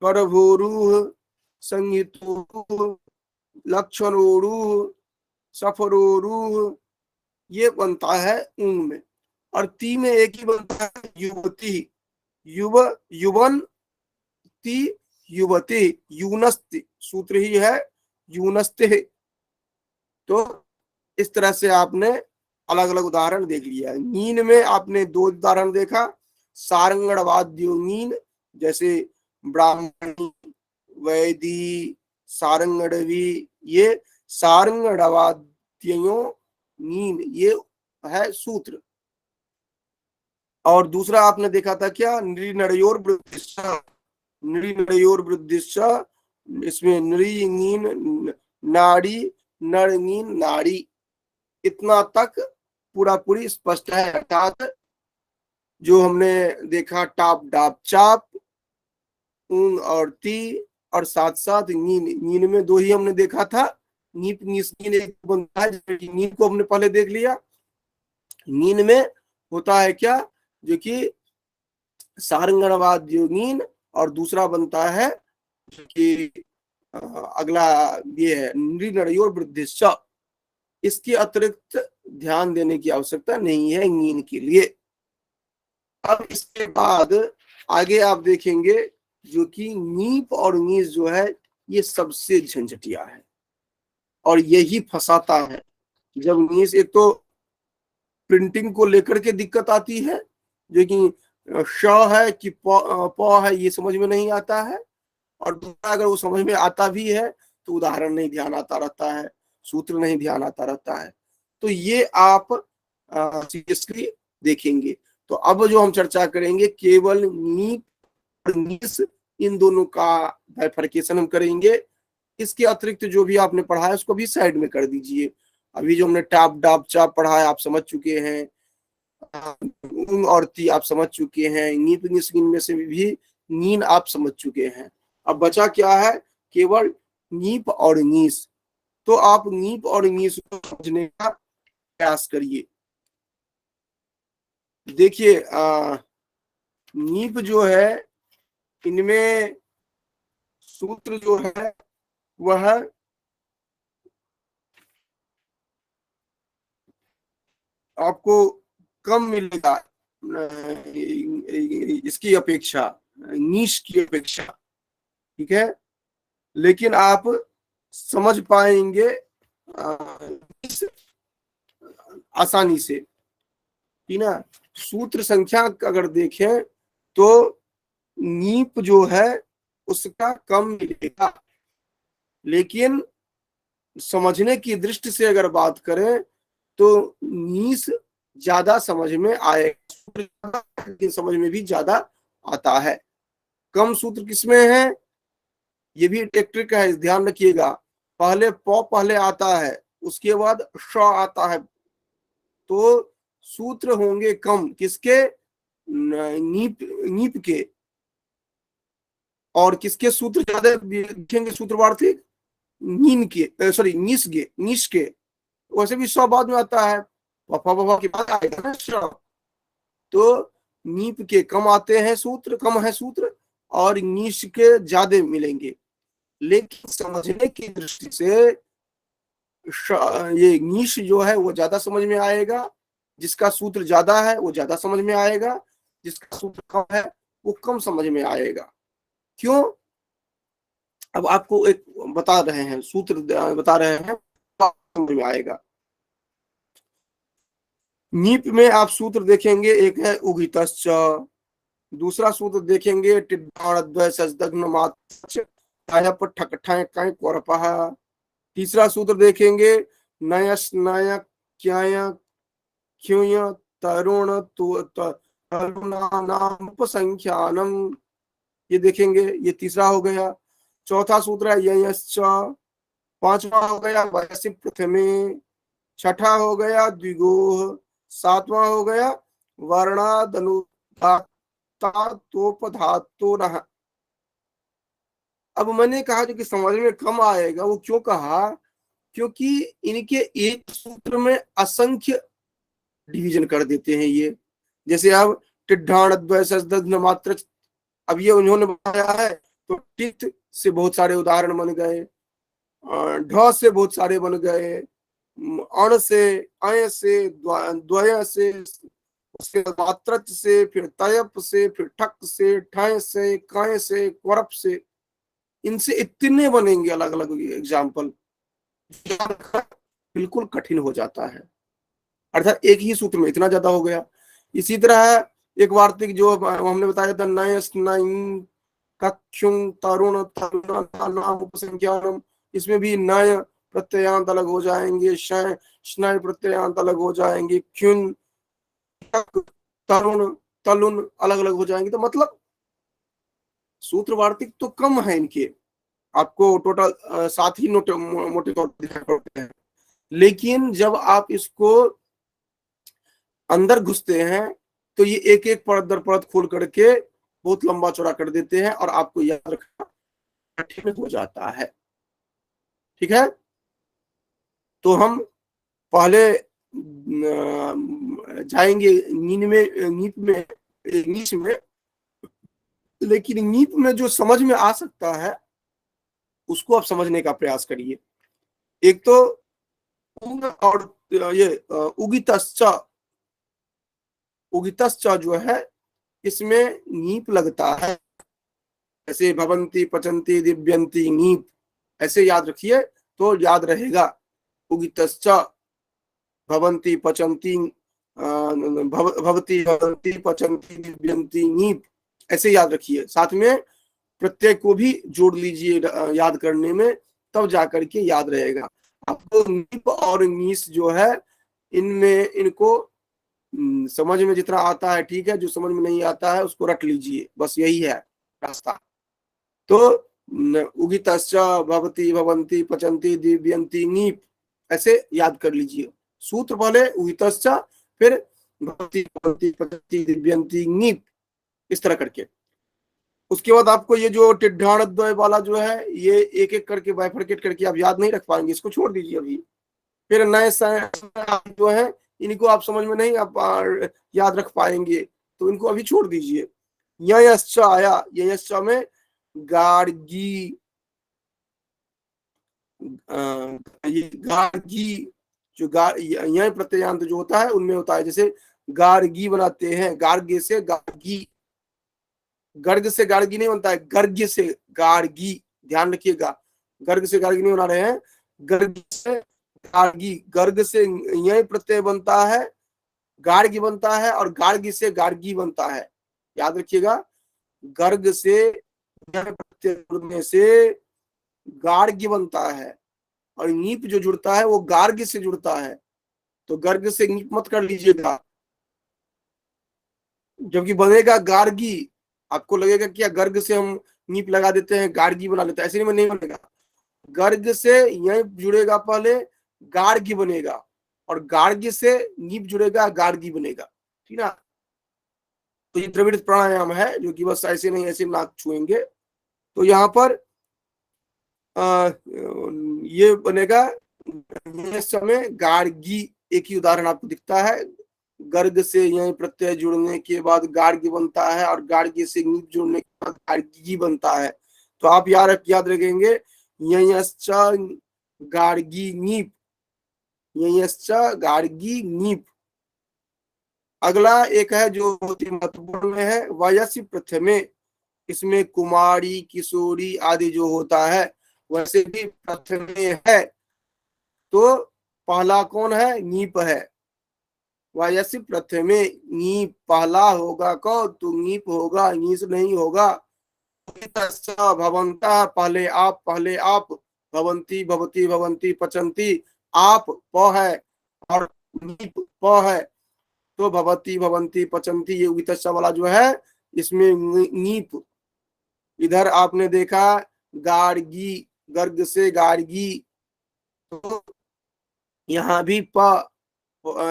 करभोरूह संहितोरूह लक्षणोरूह सफरोरूह, ये बनता है ऊंग में। और ती में एक ही बनता है युवती, युव युवन ती युवती, यूनस्ति सूत्र ही है यूनस्ते। तो इस तरह से आपने अलग अलग उदाहरण देख लिया। नीन में आपने दो उदाहरण देखा, सारंगण वाद्यो नीन, जैसे ब्राह्मणी वैदी सारंगणवी, ये सारंगणवाद्यों नीन, ये है सूत्र। और दूसरा आपने देखा था क्या, नृनयोर वृद्धिश्च, नृनयोर वृद्धिश्च, इसमें नृ नीन नाड़ी नर नीन नाड़ी, इतना तक पूरा पूरी स्पष्ट है। अर्थात जो हमने देखा टाप डाप चाप, ऊंग और ती, और साथ साथ नीन, नीन में दो ही हमने देखा था, नीप नीन एक बनता है, नीन को हमने पहले देख लिया। नीन में होता है क्या, जो कि सारंगणवाद नीन, और दूसरा बनता है कि अगला ये है नृनयोर वृद्धिश्च। इसके अतिरिक्त ध्यान देने की आवश्यकता नहीं है नीन के लिए। अब इसके बाद आगे आप देखेंगे जो कि नीप और नीस जो है ये सबसे झंझटिया है और यही फंसाता है। जब नीस, एक तो प्रिंटिंग को लेकर के दिक्कत आती है, जो कि श है कि प है ये समझ में नहीं आता है, और दूसरा अगर वो समझ में आता भी है तो उदाहरण नहीं ध्यान आता रहता है, सूत्र नहीं ध्यान आता रहता है। तो ये आप सीरियसली देखेंगे। तो अब जो हम चर्चा करेंगे केवल नीप और नीस, इन दोनों का बाइफरकेशन हम करेंगे। इसके अतिरिक्त जो भी आपने पढ़ा है उसको भी साइड में कर दीजिए। अभी जो हमने टाप डाप चाप पढ़ा है आप समझ चुके हैं, ऊंग और ती आप समझ चुके हैं, नीप नीस में से भी नीन आप समझ चुके हैं। अब बचा क्या है, केवल नीप और नीस। तो आप नीप और नीस को समझने का प्रयास करिए। देखिए नीप जो है इनमें सूत्र जो है वह आपको कम मिलेगा इसकी अपेक्षा, नीश की अपेक्षा, ठीक है। लेकिन आप समझ पाएंगे आसानी से, ठीक ना। सूत्र संख्या अगर देखें तो नीप जो है उसका कम मिलेगा, लेकिन समझने की दृष्टि से अगर बात करें तो नीस ज्यादा समझ में आएगा, लेकिन समझ में भी ज्यादा आता है। कम सूत्र किसमें है, ये भी एक ट्रिक है, ध्यान रखिएगा। पहले प पहले आता है, उसके बाद श आता है, तो सूत्र होंगे कम किसके, नीप नीप के, और किसके सूत्र ज्यादा दिखेंगे सूत्रवार्थिक, नीन के, सॉरी निश के। वैसे भी स बाद में आता है, वफा वफा के बाद आएगा ना श, तो नीप के कम आते हैं सूत्र, कम है सूत्र, और निश के ज्यादा मिलेंगे। लेकिन समझने की दृष्टि से ये निश जो है वो ज्यादा समझ में आएगा, जिसका सूत्र ज्यादा है वो ज्यादा समझ में आएगा, जिसका सूत्र कम है वो कम समझ में आएगा। क्यों? अब आपको एक बता रहे हैं, सूत्र बता रहे हैं, समझ में आएगा। नीप में आप सूत्र देखेंगे, एक है उगितश्च, दूसरा सूत्र देखेंगे तीसरा सूत्र देखेंगे नयस नय क्याय क्यूय तरुण तरुणानामुपसंख्यानम, ये देखेंगे, ये तीसरा हो गया। चौथा सूत्र है ययश्च, पांचवा हो गया वयसि प्रथमे, छठा हो गया द्विगोह, सातवां हो गया वर्णादनुदात्तोपधातुरः। अब मैंने कहा जो कि समझ में कम आएगा, वो क्यों कहा? क्योंकि इनके एक सूत्र में असंख्य डिवीजन कर देते हैं ये। जैसे अब टिड्ढाण मात्र, अब ये उन्होंने बताया है, तो टिथ से बहुत सारे उदाहरण बन गए, ढ से बहुत सारे बन गए, अण से, अय से, द्वय से, उसके बाद मात्रच से, फिर तयप से, फिर ठक से, ठय से, कय से, क्वरप से, इनसे इतने बनेंगे अलग अलग एग्जाम्पल, बिल्कुल कठिन हो जाता है। अर्थात एक ही सूत्र में इतना ज्यादा हो गया। इसी तरह एक वार्तिक जो हमने बताया था, नयस नयन कक्षुं तरुण तरुणानाम उपसंख्यानम, इसमें भी नय प्रत्ययांत अलग हो जाएंगे, शय स्नय प्रत्ययांत अलग हो जाएंगे, क्षुन तरुण तलुन अलग अलग हो जाएंगे। तो मतलब सूत्र वार्तिक तो कम है इनके, आपको टोटल 7 ही मोटे तौर पर दिखाई पड़ते हैं। लेकिन जब आप इसको अंदर घुसते हैं तो ये एक एक परत दर परत खोल करके बहुत लंबा चौड़ा कर देते हैं, और आपको याद रखना कठिन हो जाता है। ठीक है, तो हम पहले जाएंगे नीप में, नीच में। लेकिन नीप में जो समझ में आ सकता है उसको आप समझने का प्रयास करिए। एक तो और ये उगितश्च जो है, इसमें नीप लगता है, जैसे भवंती पचंती दिव्यंती नीप, ऐसे याद रखिए तो याद रहेगा। उगितश्च भवंती पचंती भवती भवंती पचंती दिव्यंती नीप, ऐसे याद रखिए। साथ में प्रत्यय को भी जोड़ लीजिए याद करने में, तब जाकर के याद रहेगा आपको। नीप और नीस जो है, इनमें इनको समझ में जितना आता है ठीक है, जो समझ में नहीं आता है उसको रट लीजिए, बस यही है रास्ता। तो उगितश्च भवती भवंती पचंती दिव्यंती नीप, ऐसे याद कर लीजिए। सूत्र पहले उगितश्च, फिर भवती भवंती पचंती दिव्यंती नीप, इस तरह करके। उसके बाद आपको ये जो टिड्ढाण द्वय वाला जो है, ये एक एक करके बाइफरकेट करके आप याद नहीं रख पाएंगे, इसको छोड़ दीजिए अभी। फिर नए जो है, इनको आप समझ में नहीं आप याद रख पाएंगे, तो इनको अभी छोड़ दीजिए। यश्च आया, यश्च में गार्गी, ये गार्गी जो यह प्रत्ययांत जो होता है उनमें होता है, जैसे गार्गी बनाते हैं, गार्गे से गार्गी, गर्ग से गार्गी नहीं बनता है, गर्ग से गार्गी, ध्यान रखिएगा, गर्ग से गार्गी नहीं बना रहे हैं, गर्ग से गार्गी, गर्ग से यह प्रत्यय बनता है, गार्गी बनता है, और गार्गी से गार्गी बनता है, याद रखिएगा। गर्ग से यह प्रत्यय जुड़ने से गार्गी बनता है, और नीप जो जुड़ता है वो गार्ग से जुड़ता है, तो गर्ग से नीप मत कर लीजिएगा, जबकि बनेगा गार्गी। आपको लगेगा क्या गर्ग से हम नीप लगा देते हैं, गार्गी बना लेते हैं, ऐसे नहीं बनेगा। गर्ग से यहीं जुड़ेगा पहले, गार्गी बनेगा, और गार्गी से नीप जुड़ेगा, गार्गी बनेगा, ठीक ना। तो ये द्रविड़ प्राणायाम है, जो कि बस ऐसे नहीं ऐसे नाक छुएंगे। तो यहाँ पर ये बनेगा समय गार्गी, एक ही उदाहरण आपको दिखता है। गर्ग से यहीं प्रत्यय जुड़ने के बाद गार्गी बनता है, और गार्गी से नीप जुड़ने के बाद गार्गी बनता है। तो आप याद रखेंगे, यहीं गार्गी नीप, यहीं गार्गी नीप। अगला एक है जो बहुत ही महत्वपूर्ण है, वयस्य प्रथमे। इसमें कुमारी, किशोरी आदि जो होता है, वैसे भी प्रथमे है। तो पहला कौन है? नीप है। वयस्य प्रथमे, नीप पहला होगा कौन? तो नीप होगा, नीस नहीं होगा। भवंता, पहले आप, भवंती भवती भवंती पचंती, आप प है और नीप प है। तो भवती भवंती पचंती, ये वितस्सा वाला जो है, इसमें नीप। इधर आपने देखा गार्गी, गर्ग से गार्गी, तो यहाँ भी प,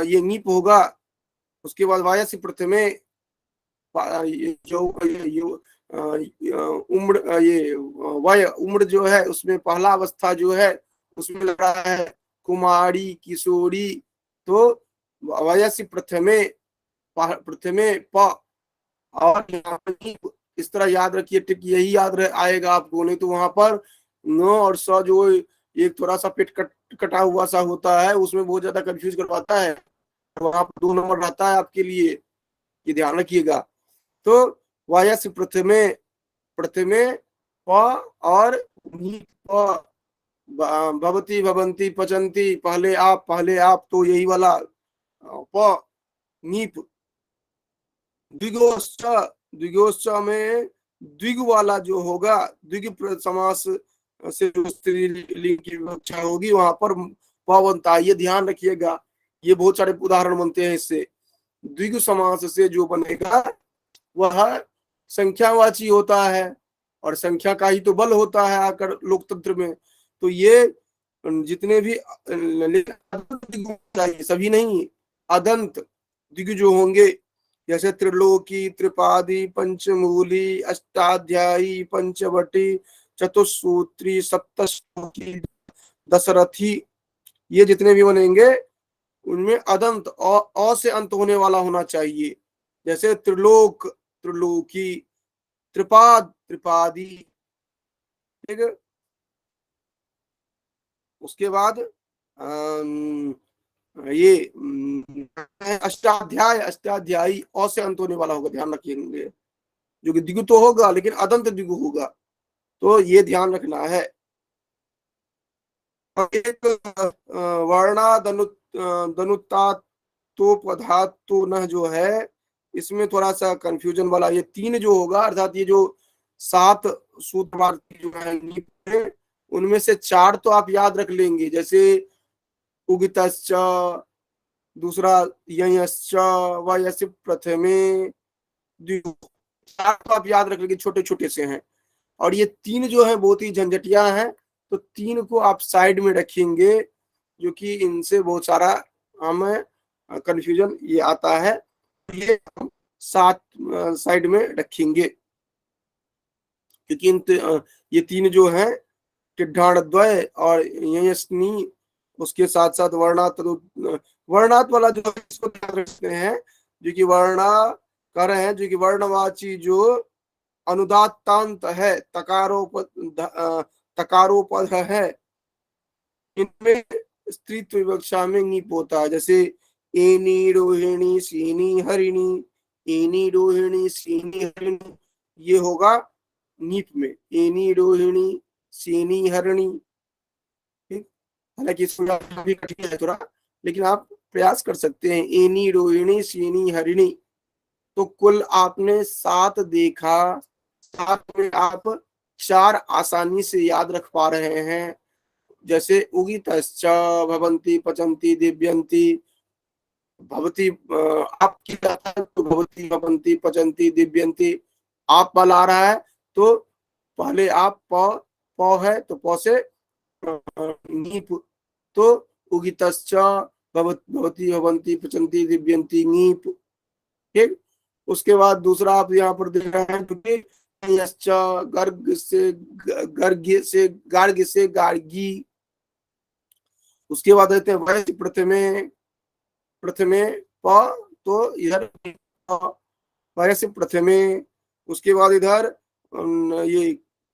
ये नीप होगा। उसके बाद वायस्य प्रथमे, जो उम्र, ये वय उम्र जो है, उसमें पहला अवस्था जो है, उसमें लग रहा है कुमारी, किशोरी। तो वयस्य प्रथमे, प्रथमे प, और यहाँ पर इस तरह याद रखिए, टिक यही याद आएगा आपको, नहीं तो वहां पर न और स जो एक थोड़ा सा पेट कटा हुआ सा होता है, उसमें बहुत ज्यादा कंफ्यूज करवाता है। वहां पर 2 नंबर रहता है आपके लिए, ये ध्यान रखिएगा। तो वयस्य प्रथमे, प्रथमे प और प, भवती भवंती पचंती, पहले आप, तो यही वाला प नीप। द्विगोश्च, द्विगोश्च में द्विग वाला जो होगा, द्विग समास से जो स्त्रीलिंग की विवक्षा होगी, वहां पर प बनता है। ये ध्यान रखिएगा, ये बहुत सारे उदाहरण बनते हैं इससे। द्विग समास से जो बनेगा वह संख्यावाची होता है, और संख्या का ही तो बल होता है आकर लोकतंत्र में। तो ये जितने भी चाहिए, सभी नहीं, अदंत द्विग जो होंगे, जैसे त्रिलोकी, त्रिपादी, पंचमूली, अष्टाध्यायी, पंचवटी, चतुसूत्री, सप्तश्लोकी, दशरथी, ये जितने भी बनेंगे, उनमें अदंत अ से अंत होने वाला होना चाहिए। जैसे त्रिलोक, त्रिलोकी, त्रिपाद, त्रिपादी, ठीक है। उसके बाद ये अष्टाध्याय, अष्टाध्यायी अ से अंत होने वाला होगा, ध्यान रखेंगे, जो कि द्विगु तो होगा लेकिन अदंत द्विगु होगा, तो ये ध्यान रखना है। एक वर्णादनुत्तोपधातु न जो है, इसमें थोड़ा सा कंफ्यूजन वाला, ये 3 जो होगा, अर्थात ये जो 7 सूत्र जो है, उनमें से 4 तो आप याद रख लेंगे, जैसे उगितश्च, दूसरा ययश्च, वयस्य प्रथमे, 4 तो आप याद रख लेंगे, छोटे छोटे से हैं। और ये 3 जो है बहुत ही झंझटिया हैं, तो 3 को आप साइड में रखेंगे, जो कि इनसे बहुत सारा हमें कंफ्यूजन ये आता है, ये हम 7 साइड में रखेंगे, क्योंकि ये 3 जो है, टिड्ढाणद्वय और ययस्नी, उसके साथ साथ वर्णात, वर्णात वाला जो है, इसको ध्यान रखते हैं, जो कि वर्णा कर रहे हैं, जो कि वर्णवाची जो अनुदात्तांत है, तकारोपध है, इनमें स्त्रीत्व विवक्षा में नीप होता है। जैसे एनी, रोहिणी, सीनी, हरिणी, एनी, रोहिणी, सीनी, हरिणी, ये होगा नीप में, एनी, रोहिणी, सीनी, हरिणी। ठीक, हालांकि इसमें भी कठिन है थोड़ा, लेकिन आप प्रयास कर सकते हैं। एनी, रोहिणी, सीनी, हरिणी, तो कुल आपने 7 देखा, 7 में आप 4 आसानी से याद रख पा रहे हैं। जैसे उगितश्च, भवंती, पचंती, दिव्यंती, भवती, आपकी तो भवती, भवंती, पचंती, दिव्यंती, आप वाला आ रहा है, तो पहले आप प है तो प से नीप, तो उगितश्च भवती भवंती पचंती दिव्यंती नीप। ठीक, उसके बाद दूसरा आप यहाँ पर देख रहे हैं गर्ग से गार्ग से गार्गी। उसके बाद रहते हैं वैश्य प्रथमे प्रथमे प, तो इधर वैश्य प्रथमे। उसके बाद इधर ये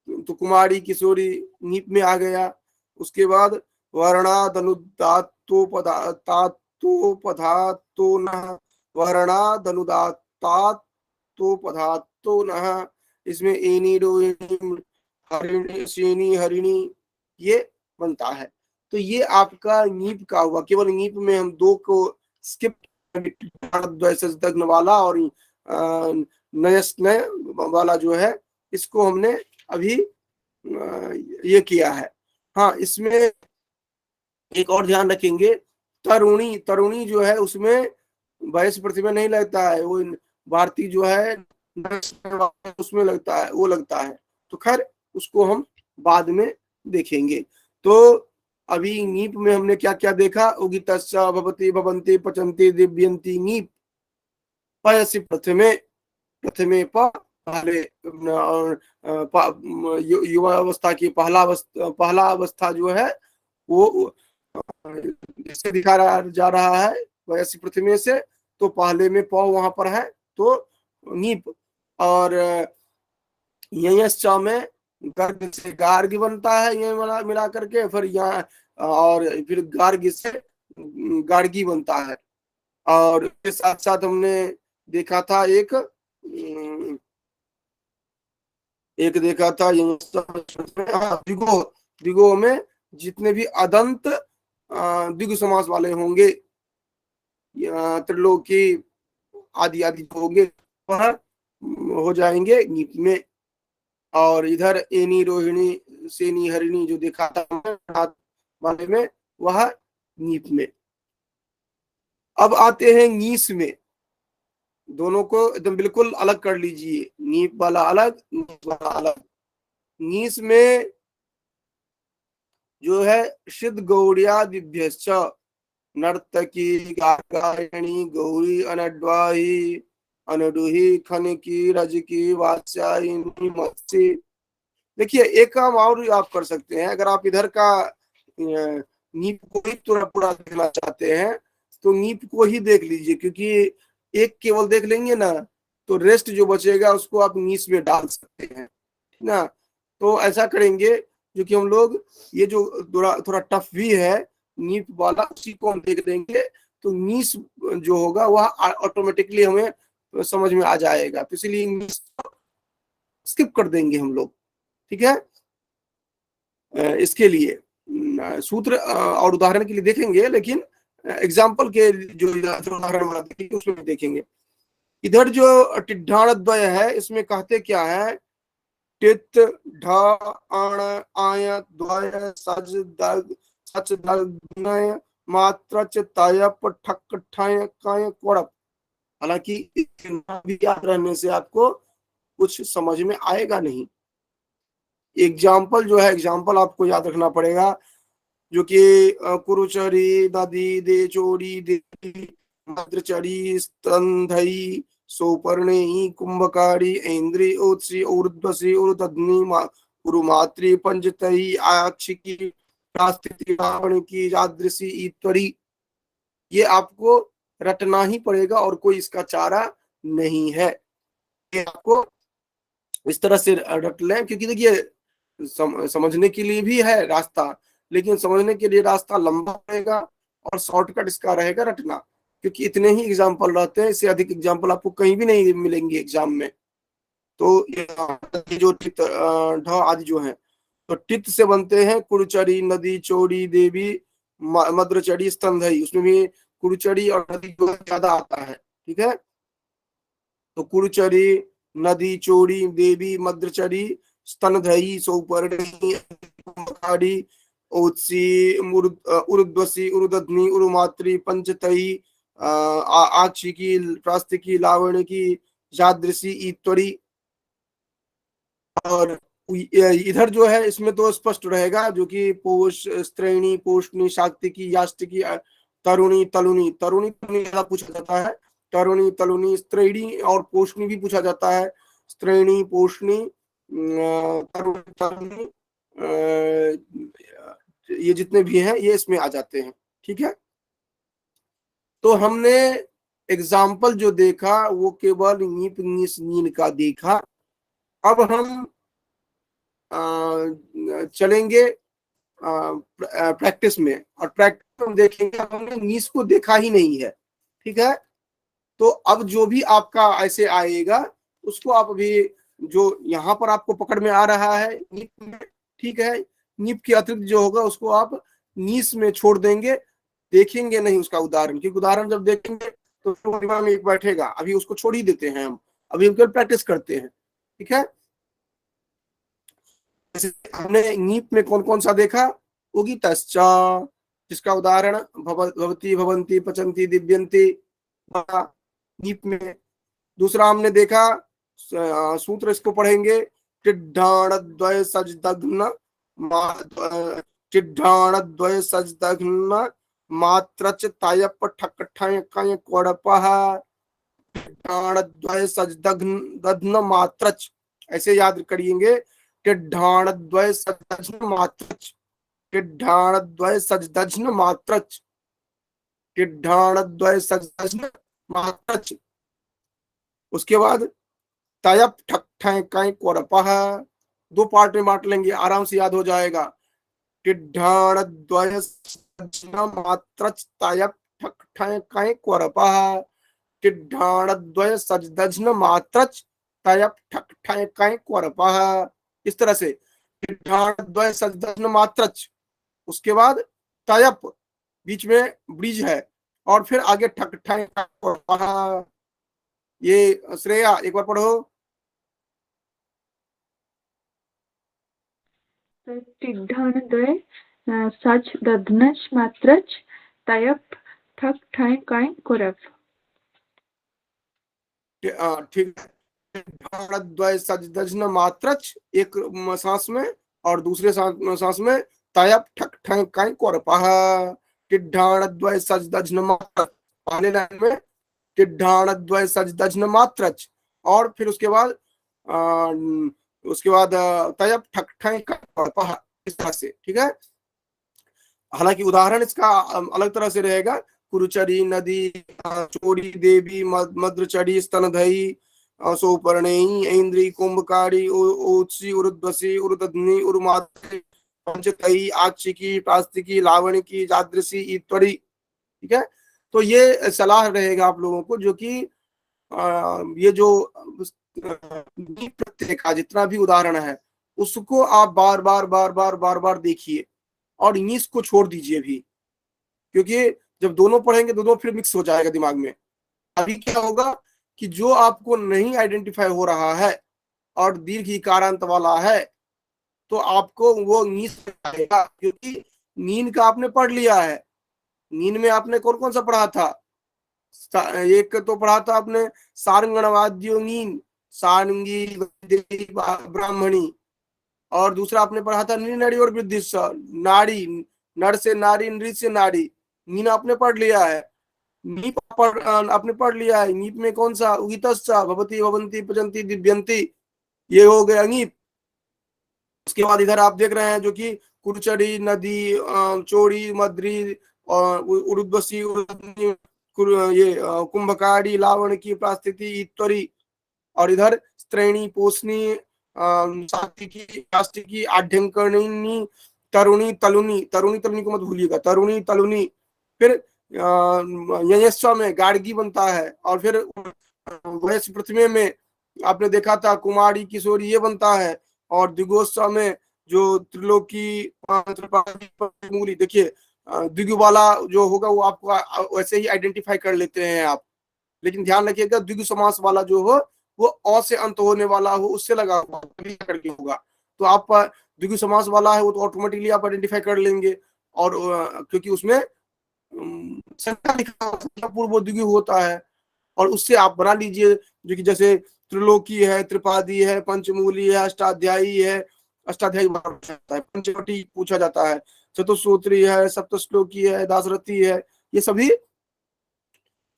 तो कुमारी किशोरी नीप में आ गया। उसके बाद वर्णादनुदात्तोपधात्तो न, वर्णादनुदात्तो न, इसमें एनी रोहिणी हरिणी शेनी हरिणी ये बनता है। तो ये आपका नीप का हुआ। केवल नीप में हम दो को स्किप वाला और नयस्नय वाला जो है इसको हमने अभी ये किया है। हाँ, इसमें एक और ध्यान रखेंगे, तरुणी तरुणी जो है उसमें वैश्य प्रतिभा नहीं लगता है, वो भारतीय जो है उसमें लगता है, वो लगता है। तो खैर उसको हम बाद में देखेंगे। तो अभी नीप में हमने क्या क्या देखा, उगितस्या भवति भवन्ति पचन्ति दिव्यन्ति नीप। पयसि प्रथमे प्रथमे पहले युवा अवस्था की पहला अवस्था जो है वो जैसे दिखा जा रहा है वैसी प्रथमे से, तो पहले में प वहां पर है तो नीप। और ययश्चा में गर्ग से गार्ग बनता है, ये मिला करके फिर यहाँ, और फिर गार्ग से गार्गी बनता है। और इसके साथ साथ हमने देखा था एक देखा था द्विगो, द्विगो में जितने भी अदंत द्विगु समास वाले होंगे, त्रिलोकी आदि आदि होंगे वह हो जाएंगे नीप में। और इधर एनी रोहिणी सेनी हरिणी जो देखा था वाले में वह नीप में। अब आते हैं नीस में। दोनों को एकदम बिल्कुल अलग कर लीजिए, नीप वाला अलग, नीस वाला अलग। नीस में जो है सिद्ध गौड़िया दिव्यश्च नर्तकी गायणी गौरी अनड्वाही अनुडुही खनकी रजकी वात्स्यायिनी मत्सी। देखिए एक काम और आप कर सकते हैं, अगर आप इधर का नीप को ही पूरा पूरा देखना चाहते हैं तो नीप को ही देख लीजिए, क्योंकि एक केवल देख लेंगे ना तो रेस्ट जो बचेगा उसको आप नीस में डाल सकते हैं ना। तो ऐसा करेंगे, जो कि हम लोग ये जो थोड़ा टफ भी है नीप वाला उसी को हम देख देंगे, तो नीस जो होगा वह ऑटोमेटिकली हमें समझ में आ जाएगा। तो इसलिए नीस स्किप कर देंगे हम लोग, ठीक है। इसके लिए सूत्र और उदाहरण के लिए देखेंगे, लेकिन एग्जाम्पल के जो उदाहरण देखेंगे उसमें देखेंगे। इधर जो टिड्ढाण द्वय है इसमें कहते क्या है, टित ढ अण आय द्वय सज दग सच दग मात्र तय ठक ठय कय कोड़प। हालांकि भी याद रहने से आपको कुछ समझ में आएगा नहीं। एग्जाम्पल जो है, एग्जाम्पल आपको याद रखना पड़ेगा, जो कि कुरुचरी नदी दे चोरी देवी मद्रचरी स्तंधई सोपर्णी कुंभकारी इंद्री उत्सी ऊर्ध्वसी ऊर्ध्वग्नि उरुमात्री पंचतई आक्षिकी रावण की जादृशी ईश्वरी। ये आपको रटना ही पड़ेगा और कोई इसका चारा नहीं है। ये आपको इस तरह से रट लें, क्योंकि देखिए समझने के लिए भी है रास्ता, लेकिन समझने के लिए रास्ता लंबा रहेगा और शॉर्टकट इसका रहेगा रटना, क्योंकि इतने ही एग्जाम्पल रहते हैं, इससे अधिक एग्जाम्पल आपको कहीं भी नहीं मिलेंगे एग्जाम में। तो ये जो टित ढ आदि जो है, तो टित से बनते हैं कुरुचरी नदी चौड़ी देवी मद्रचड़ी स्तंधई, उसमें भी कुरुचरी और नदी जो ज्यादा आता है, ठीक है। तो कुरुचरी नदी चौड़ी देवी मद्रचरी स्तनधई सौपर्णी ओत्सी उरुद्वसी उरुदध्नि उरुमात्री पंचतई आक्षिकी प्रास्तिकी लावण्य की जादृशी ईश्वरी। और इधर जो है इसमें तो स्पष्ट रहेगा, जो कि पोष, स्त्रैणी, पोषणी, शाक्तिकी, याष्टिकी, तरुणी, तलुनी, तरुणी तलुनी ज्यादा पूछा जाता है। तरुणी, तलुनी, स्त्रैणी और पोषणी भी पूछा जाता है। स्त्रैणी, पोषणी, तरुणी, तलुनी, ये जितने भी हैं ये इसमें आ जाते हैं। ठीक है, तो हमने एग्जाम्पल जो देखा वो केवल नीप, नीस, नीन का देखा। अब हम चलेंगे प्रैक्टिस में, और प्रैक्टिस में देखेंगे, हमने नीस को देखा ही नहीं है। ठीक है, तो अब जो भी आपका ऐसे आएगा उसको आप अभी, जो यहाँ पर आपको पकड़ में आ रहा है नीप में, ठीक है, नीप के अतिरिक्त जो होगा उसको आप नीस में छोड़ देंगे, देखेंगे नहीं उसका उदाहरण, क्योंकि उदाहरण जब देखेंगे तो दिमाग में एक बैठेगा, अभी उसको छोड़ ही देते हैं हम, अभी हम केवल प्रैक्टिस करते हैं। ठीक है, हमने नीप में कौन कौन सा देखा, उगितश्च, जिसका उदाहरण भवती, भवंती, पचंती, दिव्यंती नीप में। दूसरा हमने देखा, सूत्र इसको पढ़ेंगे, टिड्ढाण द्वय सजदघ्न, टिड्ढाण द्वय सजदघ्न मात्रच तायप ठक ठय कय कोड़पः, टिड्ढाण द्वय सजदघ्न मात्रच, ऐसे याद करिएंगे, टिड्ढाण द्वय सजदघ्न मात्रच, टिड्ढाण द्वय सजदघ्न मात्रच, टिड्ढाण द्वय सजदघ्न मात्रच। उसके बाद तयप ठक ठय कय कोड़पः, दो पार्ट में बांट लेंगे, आराम से याद हो जाएगा। टिड्ढाण द्वय सजदघ्न मात्रच तयप ठक ठय कय कोड़पः, टिड्ढाण द्वय सजदघ्न मात्रच तयप ठक ठय कय कोड़पः। इस तरह से टिड्ढाण द्वय सजदघ्न मात्रच, उसके बाद तयप, बीच में ब्रिज है, और फिर आगे ठक ठय कय कोड़पः। ये श्रेया एक बार पढ़ो। टिड्ढाणद्वय सच दध्नच मात्रच तयप ठक ठय कय कोरप। ठीक है, द्वय सजदघ्न मात्रच एक सांस में, और दूसरे सांस में तयप ठक ठय कय कोरपः, टिड्ढाण द्वय सजदघ्न मात्रच, पहले लाइन में टिड्ढाण द्वय सजदघ्न मात्रच, और फिर उसके बाद तयप ठक ठय कय कोरपः, इस तरह से। ठीक है, हालांकि उदाहरण इसका अलग तरह से रहेगा, कुरुचरी नदी, चोरी देवी, मद्रचरी, स्तनधई, सौपर्णेयी, ऐन्द्री, कुंभकारी, उत्सी, उरुद्वसी, उरुदध्नी, उरुमात्री, पंचतई, आक्षिकी, प्रास्तिकी, लावणिकी, जादृशी, ईत्वरी। ठीक है, तो ये सलाह रहेगा आप लोगों को, जो कि ये जो प्रत्यय का जितना भी उदाहरण है उसको आप बार बार बार बार बार बार देखिए, और इंग्लिश को छोड़ दीजिए भी, क्योंकि जब दोनों पढ़ेंगे दोनों फिर मिक्स हो जाएगा दिमाग में। अभी क्या होगा कि जो आपको नहीं आइडेंटिफाई हो रहा है और दीर्घ इकारांत वाला है, तो आपको वो इंग्लिश आएगा, क्योंकि नींद का आपने पढ़ लिया है। नींद में आपने कौन कौन सा पढ़ा था, एक तो पढ़ा था आपने सारंगणवाद्यो नींद, सारंगी, ब्राह्मणी, और दूसरा आपने पढ़ा था नड़ी और वृद्धि, नाड़ी, नर से नारी, नृ से नारी, नीन आपने पढ़ लिया है। नीप आपने पढ़ लिया है, नीप में कौन सा, उगितस्सा, भवती, भवंती, पचंती, दिव्यंती, ये हो गया नीप। उसके बाद इधर आप देख रहे हैं जो कि कुरचड़ी नदी, चोरी, मद्री, उरुद्वसी, ये कुंभकारी, लावण की, प्रास्तिथि, ईत्वरी, और इधर स्त्रैणी, पोषणी, सात्विकी, याष्टिकी, आढ्यंकरणी, तरुणी, तलुनी, तरुणी तलुनी को मत भूलिएगा, तरुणी, तलुनी, फिर ययस्व में गार्गी बनता है, और फिर वैश्य पृथ्वी में आपने देखा था कुमारी, किशोरी, ये बनता है, और द्विगोत्सव में जो त्रिलोकी, मूली, देखिए द्विगु वाला जो होगा वो आपको वैसे ही आइडेंटिफाई कर लेते हैं आप, लेकिन ध्यान रखिएगा द्विगु समास वाला जो हो वो अ से अंत होने वाला हो, उससे लगा हुआ करके होगा, तो आप द्विगु समास वाला है वो तो ऑटोमेटिकली आप आइडेंटिफाई कर लेंगे, और क्योंकि उसमें संख्या लिखा पूर्व द्विगु होता है, और उससे आप बना लीजिए, जो कि जैसे त्रिलोकी है, त्रिपादी है, पंचमूली है, अष्टाध्यायी है, अष्टाध्यायी पूछा जाता है, पंचवटी पूछा जाता है, चतुश्रोत्री है, सप्तश्लोकी है, दासरथी है, ये सभी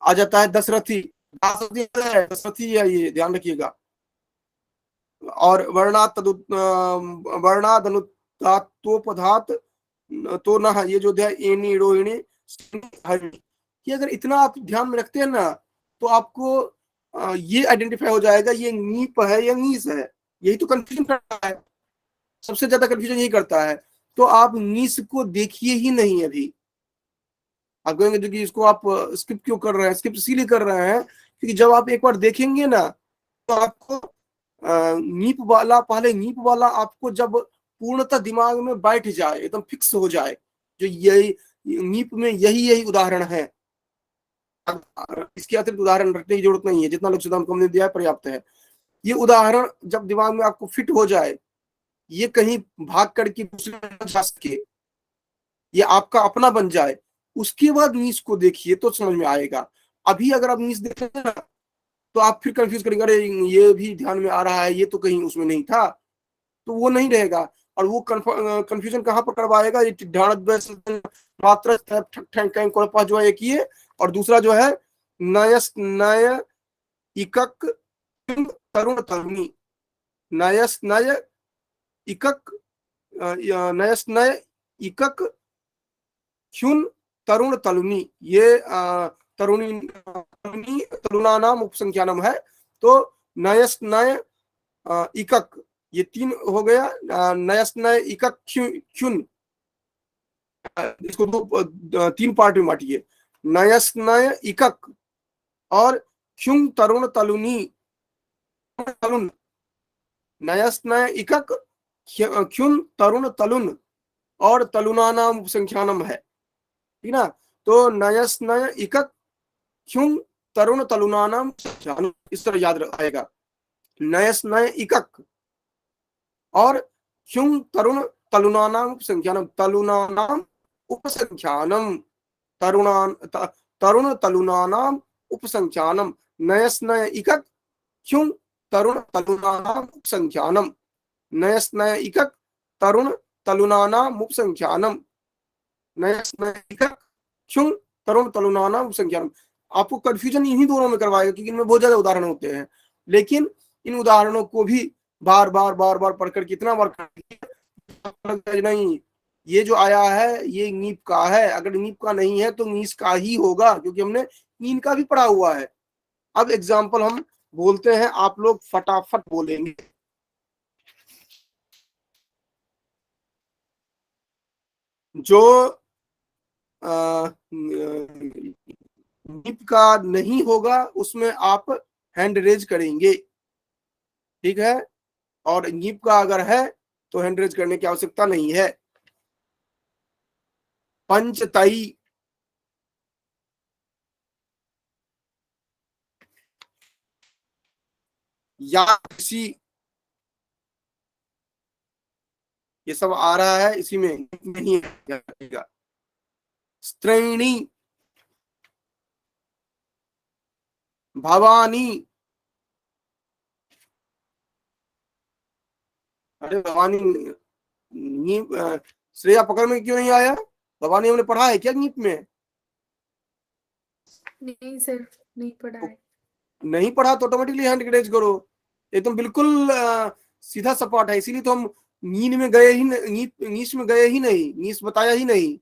आ जाता है। दशरथी, दासरथी है, दशरथी है, ये ध्यान रखिएगा। और वर्णादनुत्तोपधात तो न, ये जो है एनी रोहिणी हरिणी, ये अगर इतना आप ध्यान में रखते हैं ना, तो आपको ये आइडेंटिफाई हो जाएगा ये नीप है या नीस है। यही तो कंफ्यूजन करता है, सबसे ज्यादा कंफ्यूजन यही करता है। तो आप नीस को देखिए ही नहीं अभी। आप कहेंगे जो कि इसको आप स्किप क्यों कर रहे हैं, स्किप इसीलिए कर रहे हैं क्योंकि जब आप एक बार देखेंगे ना, तो आपको नीप वाला, पहले नीप वाला आपको जब पूर्णतः दिमाग में बैठ जाए, एकदम फिक्स हो जाए, जो यही नीप में यही यही उदाहरण है। इसके अतिरिक्त उदाहरण रखने की जरूरत नहीं है, जितना लक्ष्यदान को हमने दिया है पर्याप्त है। ये उदाहरण जब दिमाग में आपको फिट हो जाए, ये कहीं भाग करके दूसरे जा सके, ये आपका अपना बन जाए, उसके बाद नीस को देखिए तो समझ में आएगा। अभी अगर आप नीस देखेंगे ना, तो आप फिर कंफ्यूज करेंगे, अरे ये भी ध्यान में आ रहा है, ये तो कहीं उसमें नहीं था, तो वो नहीं रहेगा। और वो कंफ्यूजन कहाँ पर करवाएगा, ये मात्र पास जो है एक ही है, और दूसरा जो है नयस नय इकक तरुण तरुणी, नयस नय इकक नयस नय इकक ह्युन तरुण तलुनी, ये तरुणी तरुणानाम उपसंख्यानम है। तो नयस नय इकक, ये तीन हो गया, नयस नय इकक ख्युन, इसको तीन पार्ट में बांटिए, नयस नय इकक और ख्युन तरुण तलुनी तलुन, नयस नय इकक ख्युन तरुण तलुन और तलुनानाम उपसंख्यानम है, ठीक ना। तो नयस नय इकक ह्युम तरुण तलुनानाम, इस तरह याद आएगा, नयस नय इकक और ह्युम तरुण तलुनानाम उपसंख्यानम, तलुनानाम उपसंख्यानम, तरुणान तरुण तलुनानाम उपसंख्यानम, नयस नय इकक ह्युम तरुण तलुनानाम उपसंख्यानम, नयस नय इकक तरुण तलुनानाम उपसंख्यानम, नयस नय इकक ह्युम तरुण तलुनानाम उपसंख्यानम। आपको कंफ्यूजन इन्हीं दोनों में करवाएगा क्योंकि इनमें बहुत ज्यादा उदाहरण होते हैं, लेकिन इन उदाहरणों को भी बार बार बार बार पढ़कर कितना बार नहीं, ये जो आया है ये नीप का है, अगर नीप का नहीं है तो नीस का ही होगा, क्योंकि हमने नीन का भी पढ़ा हुआ है। अब एग्जाम्पल हम बोलते हैं, आप लोग फटाफट बोलेंगे। जो नीप का नहीं होगा उसमें आप हैंड रेज करेंगे, ठीक है, और नीप का अगर है तो हैंड रेज करने की आवश्यकता नहीं है। पंचतई, या किसी, ये सब आ रहा है इसी में, नहीं है। स्त्रैणी, भवानी, अरे भवानी नीप, श्रेया पकड़ में क्यों नहीं आया? भवानी हमने पढ़ा है क्या नीप में? नहीं सर, नहीं पढ़ा तो है। नहीं पढ़ा तो ऑटोमेटिकली हैंड रेज करो, एकदम बिल्कुल सीधा सपाट है, इसीलिए तो हम नींद में गए ही नीस में गए ही नहीं, नीस बताया ही नहीं,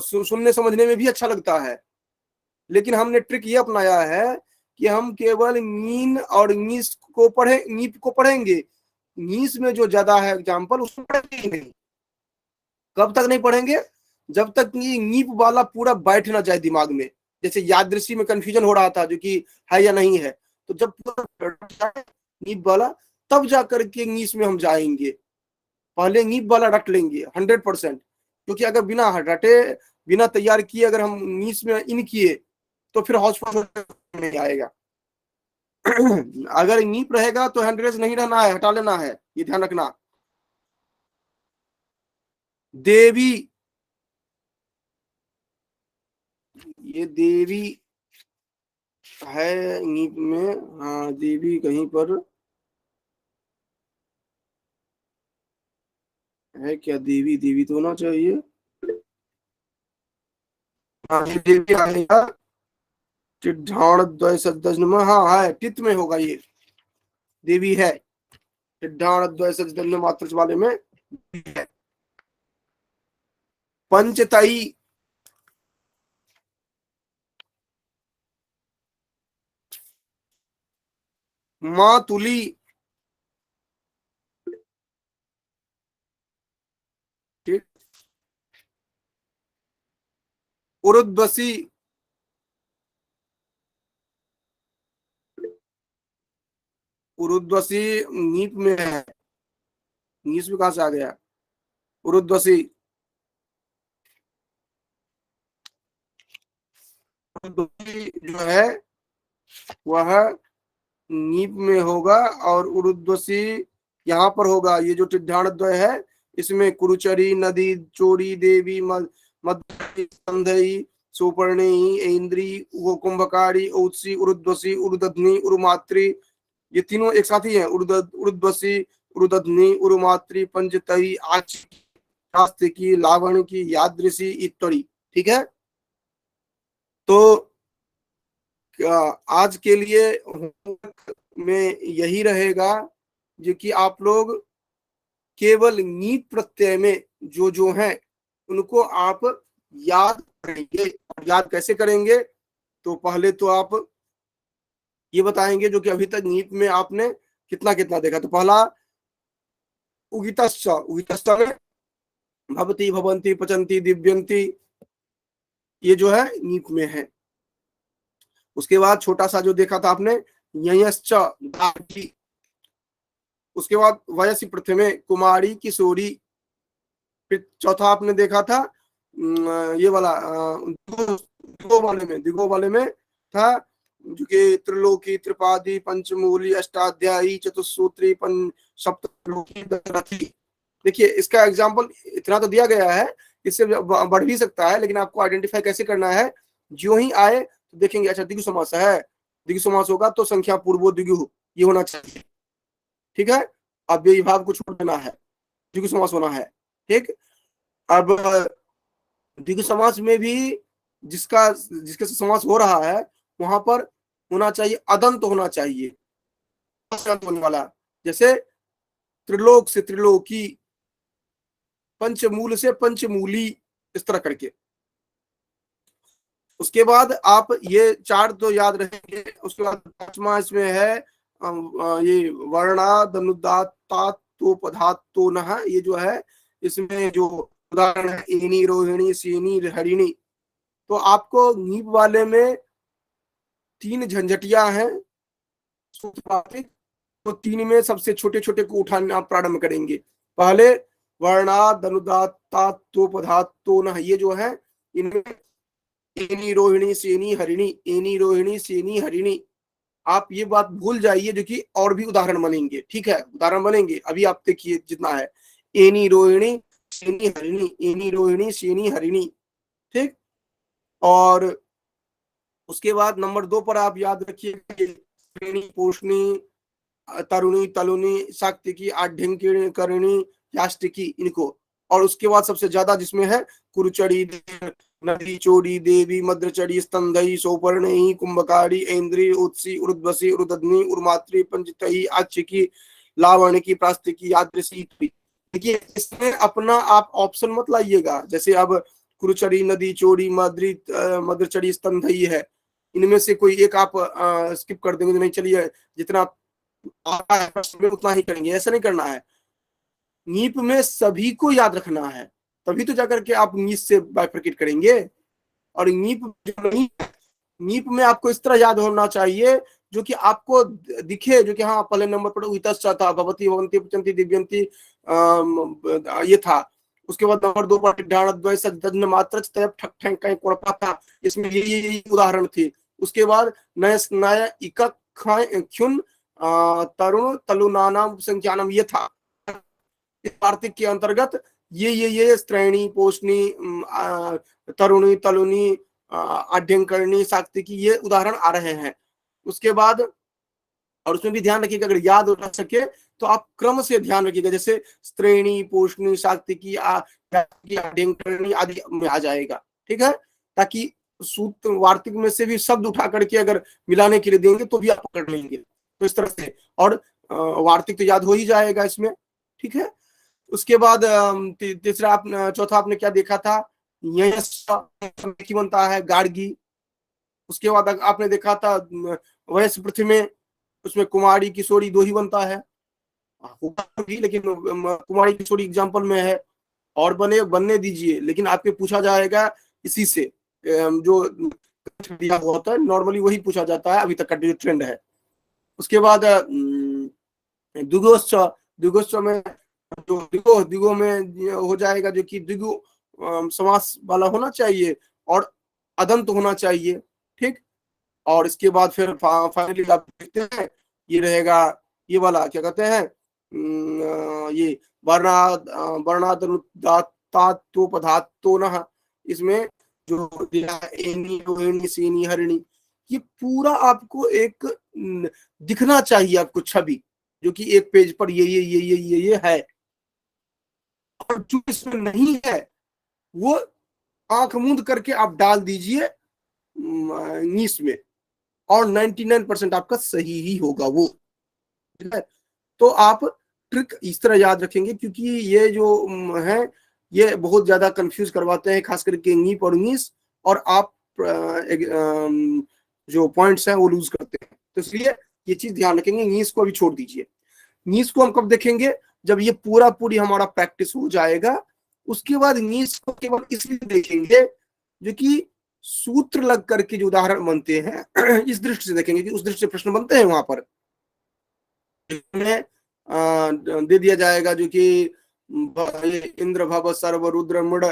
सुनने समझने में भी अच्छा लगता है। लेकिन हमने ट्रिक ये अपनाया है कि हम केवल नीन और नीस को पढ़े, नीप को पढ़ेंगे, नीस में जो ज्यादा है एग्जाम्पल उसको पढ़ेंगे ही नहीं। कब तक नहीं पढ़ेंगे? जब तक ये नीप वाला पूरा बैठ ना जाए दिमाग में। जैसे यादृशी में कंफ्यूजन हो रहा था जो कि है या नहीं है, तो जब पूरा नीप वाला, तब जाकर के नीस में हम जाएंगे। पहले नीब वाला रट लेंगे 100%, क्योंकि अगर बिना रटे, बिना तैयार किए अगर हम नीस में इन किए तो फिर हॉस्पिटल नहीं आएगा। अगर नीप रहेगा तो हैंडरेज नहीं रहना है, हटा लेना है, ये ध्यान रखना। देवी, ये देवी है नीप में, हाँ देवी कहीं पर है क्या? देवी, देवी तो होना चाहिए। हाँ, ये देवी आएगा। टिड्ढाण द्वय सदज नुमा, हाँ है, टित में होगा ये, देवी है। टिड्ढाण द्वय सदज मात्र वाले में है। पंचतई, मातुली, ठीक, उरुद्वसी, उरुद्वसी नीप में है, नीस में कहां से आ गया? उरुद्वसी, उरुद्वसी जो है वह नीप में होगा, और उरुद्वसी यहाँ पर होगा। ये जो टिड्ढाणद्वय है इसमें कुरुचरी, नदी, चोरी, देवी, मध्य, सुपर्णी, ऐन्द्री, वो कुंभकारी, औत्सी, उरुद्वसी, उरुदध्नी, उरुमात्री, ये तीनों एक साथ ही है। उरुद्वसी, उरुदध्नी, उरुमात्री, पंचतई, आस्तिकी, लावण की, यादृशी, इत्तरी। ठीक है, तो आज के लिए होमवर्क में यही रहेगा, जो कि आप लोग केवल नीट प्रत्यय में जो जो है उनको आप याद करेंगे। याद कैसे करेंगे? तो पहले तो आप ये बताएंगे जो कि अभी तक नीट में आपने कितना कितना देखा। तो पहला उगितश्च, उगितश्च में भवती, भवंती, पचंती, दिव्यंती, ये जो है नीट में है। उसके बाद छोटा सा जो देखा था आपने, ययश्च, उसके बाद वयसी प्रथमे, कुमारी, किशोरी। फिर चौथा आपने देखा था ये वाला दिगो वाले में, दिगो वाले में था जो कि त्रिलोकी, त्रिपादी, पंचमूली, अष्टाध्यायी, चतुसूत्री, सप्तलोकी, दशरथी। देखिए इसका एग्जाम्पल इतना तो दिया गया है, इससे बढ़ भी सकता है, लेकिन आपको आइडेंटिफाई कैसे करना है? जो ही आए तो देखेंगे, अच्छा द्विगु समास है, द्विगु समास होगा तो संख्या पूर्वो द्विगु ये होना चाहिए। ठीक है, अब ये भाव को छोड़ देना है, द्विगु समास होना है। ठीक, अब द्विगु समास में भी जिसका जिसके से समास हो रहा है वहां पर होना चाहिए, अदंत होना चाहिए, होने वाला। जैसे त्रिलोक से त्रिलोकी, पंचमूल से पंचमूली, इस तरह करके। उसके बाद आप ये चार तो याद रखेंगे। उसके बाद पांचवा इसमें है ये वर्णा धनुदात्तोपधात्तो नः, ये जो है इसमें जो उदाहरण है एनी, रोहिणी, सीनी, हरिणी। तो आपको नीब वाले में तीन झंझटियां हैं, तो तीन में सबसे छोटे छोटे को उठाना आप प्रारंभ करेंगे। पहले वर्णा धनुदात्तोपधात्तो नः, ये जो है इनमें एनी, रोहिणी, सेनी, हरिणी, एनी, रोहिणी, सेनी, हरिणी। आप ये बात भूल जाइए जो कि और भी उदाहरण बनेंगे। ठीक है, उदाहरण बनेंगे, अभी आप देखिए जितना है, एनी, रोहिणी, सेनी, हरिणी, एनी, रोहिणी, सेनी, हरिणी। ठीक, और उसके बाद नंबर 2 पर आप याद रखिए श्रेणी, पोषणी, तरुणी, तलुनी, साक्तिकी, आढ्यंकिणी, करिणी, याष्टिकी, इनको। और उसके बाद सबसे ज्यादा जिसमें है कुरुचड़ी, नदी, चोड़ी, देवी, मद्रचड़ी, स्तंधई, सौपर्णी, कुंभकारी, ऐन्द्री, उत्सी, उरुद्वसी, उरुदध्नी, उर्मात्री, पंचतई, आच्छिकी, लावणिकी, प्रास्तिकी, यादृशी। देखिए इसमें अपना आप ऑप्शन मत लाइएगा। जैसे अब कुरुचड़ी, नदी, चोड़ी, मद्रचड़ी, स्तंधई है, इनमें से कोई एक आप स्किप कर देंगे तो नहीं, चलिए जितना आता है प्रश्न में उतना ही करेंगे, ऐसा नहीं करना है। नीप में सभी को याद रखना है, तभी तो जाकर के आप नीप से बाइफरकेट करेंगे। और नीप जो नहीं, नीप में आपको इस तरह याद होना चाहिए जो कि आपको दिखे, जो कि हाँ पहले नंबर पर उहितश्च था, भवती, भवंती, पचंती, दिव्यंती, ये था। उसके बाद नंबर 2 पर ढाणद्वय सदन मात्र ठक ठंक कहीं कुड़पा था, इसमें ये उदाहरण थी। उसके बाद नय स्नाय इक ख्युन तरुण तलुनानाम संख्यानम, ये था। कार्तिक के अंतर्गत ये स्त्रैणी, पोषणी, तरुणी, तलुनी, आढ्यंकरणी, साक्तिकी, ये उदाहरण आ रहे हैं। उसके बाद और उसमें भी ध्यान रखिएगा, अगर याद हो सके तो आप क्रम से ध्यान रखिएगा, जैसे स्त्रेणी, पोषणी, सात्विकी, डेंकरणी आदि में आ जाएगा, ठीक है, ताकि सूत्र वार्तिक में से भी शब्द उठा करके अगर मिलाने के लिए देंगे तो भी आप पकड़ लेंगे, तो इस तरह से। और वार्तिक तो याद हो ही जाएगा इसमें, ठीक है। उसके बाद तीसरा चौथा आपने क्या देखा था, की बनता है गार्गी। उसके बाद आपने देखा था वयस पृथ्वी में, उसमें कुमारी किशोरी दो ही बनता है, लेकिन कुमारी किशोरी एग्जाम्पल में है, और बनने दीजिए, लेकिन आपके पूछा जाएगा इसी से, जो दिया हुआ होता है नॉर्मली वही पूछा जाता है, अभी तक का जो ट्रेंड है। उसके बाद द्विगोत्सव में जो द्विगो में हो जाएगा, जो कि द्विगु समास वाला होना चाहिए और अदंत होना चाहिए, ठीक। और इसके बाद फिर फाइनली आप देखते हैं ये रहेगा, ये वाला क्या कहते हैं, ये वर्णादनुदात्तोपधात्तो न, इसमें जो दिया एनी रोहिणी सीनी हरिणी, ये पूरा आपको एक दिखना चाहिए आपको छवि, जो कि एक पेज पर ये है, और जो इसमें नहीं है वो आंख मूंद करके आप डाल दीजिए नीस में, और 99% आपका सही ही होगा वो, ठीक है। तो आप ट्रिक इस तरह याद रखेंगे, क्योंकि ये जो है ये बहुत ज्यादा कंफ्यूज करवाते हैं, खास करके नीप और नीस, और आप जो पॉइंट्स हैं वो लूज करते हैं, तो इसलिए ये चीज ध्यान रखेंगे। नीस को अभी छोड़ दीजिए, नीस को हम कब देखेंगे, जब ये पूरी हमारा प्रैक्टिस हो जाएगा। उसके बाद नीस को केवल इसलिए देखेंगे जो कि सूत्र लग करके जो उदाहरण बनते हैं इस दृष्टि से देखेंगे, कि उस दृष्टि से प्रश्न बनते हैं वहां पर दे दिया जाएगा, जो कि इंद्र भव सर्व रुद्र मुड़,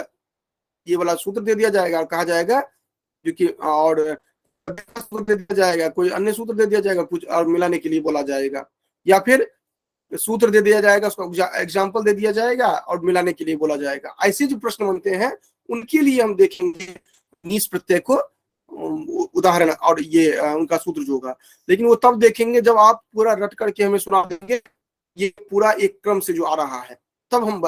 ये वाला सूत्र दे दिया जाएगा, और कहा जाएगा जो कि, और सूत्र दे दिया जाएगा, कोई अन्य सूत्र दे दिया जाएगा कुछ और मिलाने के लिए बोला जाएगा, या फिर सूत्र दे दिया जाएगा, उसका एग्जाम्पल दे दिया जाएगा और मिलाने के लिए बोला जाएगा। ऐसे जो प्रश्न बनते हैं उनके लिए हम देखेंगे नीस प्रत्यय को उदाहरण और ये उनका सूत्र जो होगा, लेकिन वो तब देखेंगे जब आप पूरा रट करके हमें सुना देंगे, ये पूरा एक क्रम से जो आ रहा है तब हम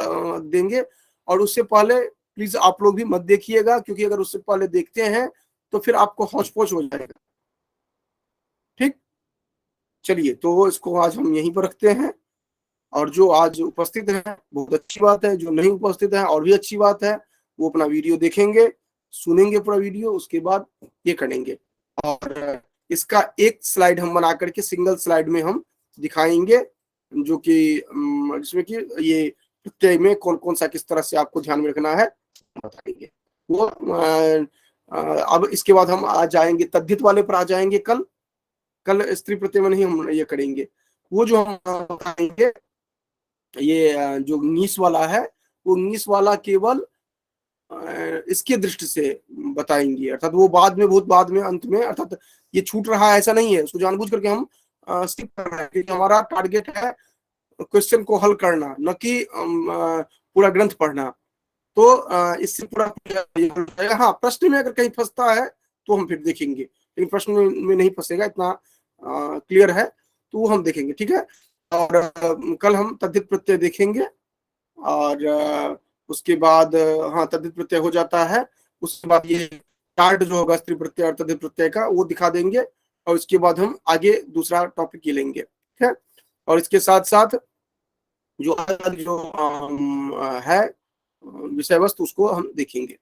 देंगे। और उससे पहले प्लीज आप लोग भी मत देखिएगा, क्योंकि अगर उससे पहले देखते हैं तो फिर आपको हौच पौच हो जाएगा, ठीक। चलिए, तो इसको आज हम यहीं पर रखते हैं, और जो आज उपस्थित है बहुत अच्छी बात है, जो नहीं उपस्थित है और भी अच्छी बात है, वो अपना वीडियो देखेंगे, सुनेंगे पूरा वीडियो, उसके बाद ये करेंगे। और इसका एक स्लाइड हम बना करके सिंगल स्लाइड में हम दिखाएंगे, जो कि जिसमें कि ये प्रत्यय में कौन कौन सा किस तरह से आपको ध्यान में रखना है बताएंगे वो। अब इसके बाद हम आ जाएंगे तद्धित वाले पर, आ जाएंगे कल स्त्री प्रत्यय में नहीं हम ये करेंगे, वो जो हम बताएंगे ये जो नीस वाला है, वो नीस वाला केवल इसके दृष्टि से बताएंगे, अर्थात वो बाद में, बहुत बाद में, अंत में, अर्थात ये छूट रहा है ऐसा नहीं है, उसको जानबूझ करके हम स्किप कर रहे हैं, क्योंकि हमारा टारगेट है क्वेश्चन को हल करना, न कि पूरा ग्रंथ पढ़ना। तो इससे पूरा हाँ, प्रश्न में अगर कहीं फंसता है तो हम फिर देखेंगे, लेकिन प्रश्न में नहीं फंसेगा, इतना क्लियर है, तो हम देखेंगे, ठीक है। और कल हम तद्धित प्रत्यय देखेंगे, और उसके बाद हाँ तद्धित प्रत्यय हो जाता है, उसके बाद ये चार्ट जो होगा स्त्री प्रत्यय और तद्धित प्रत्यय का वो दिखा देंगे, और उसके बाद हम आगे दूसरा टॉपिक ये लेंगे, ठीक है। और इसके साथ साथ जो अलग जो है विषय वस्तु उसको हम देखेंगे।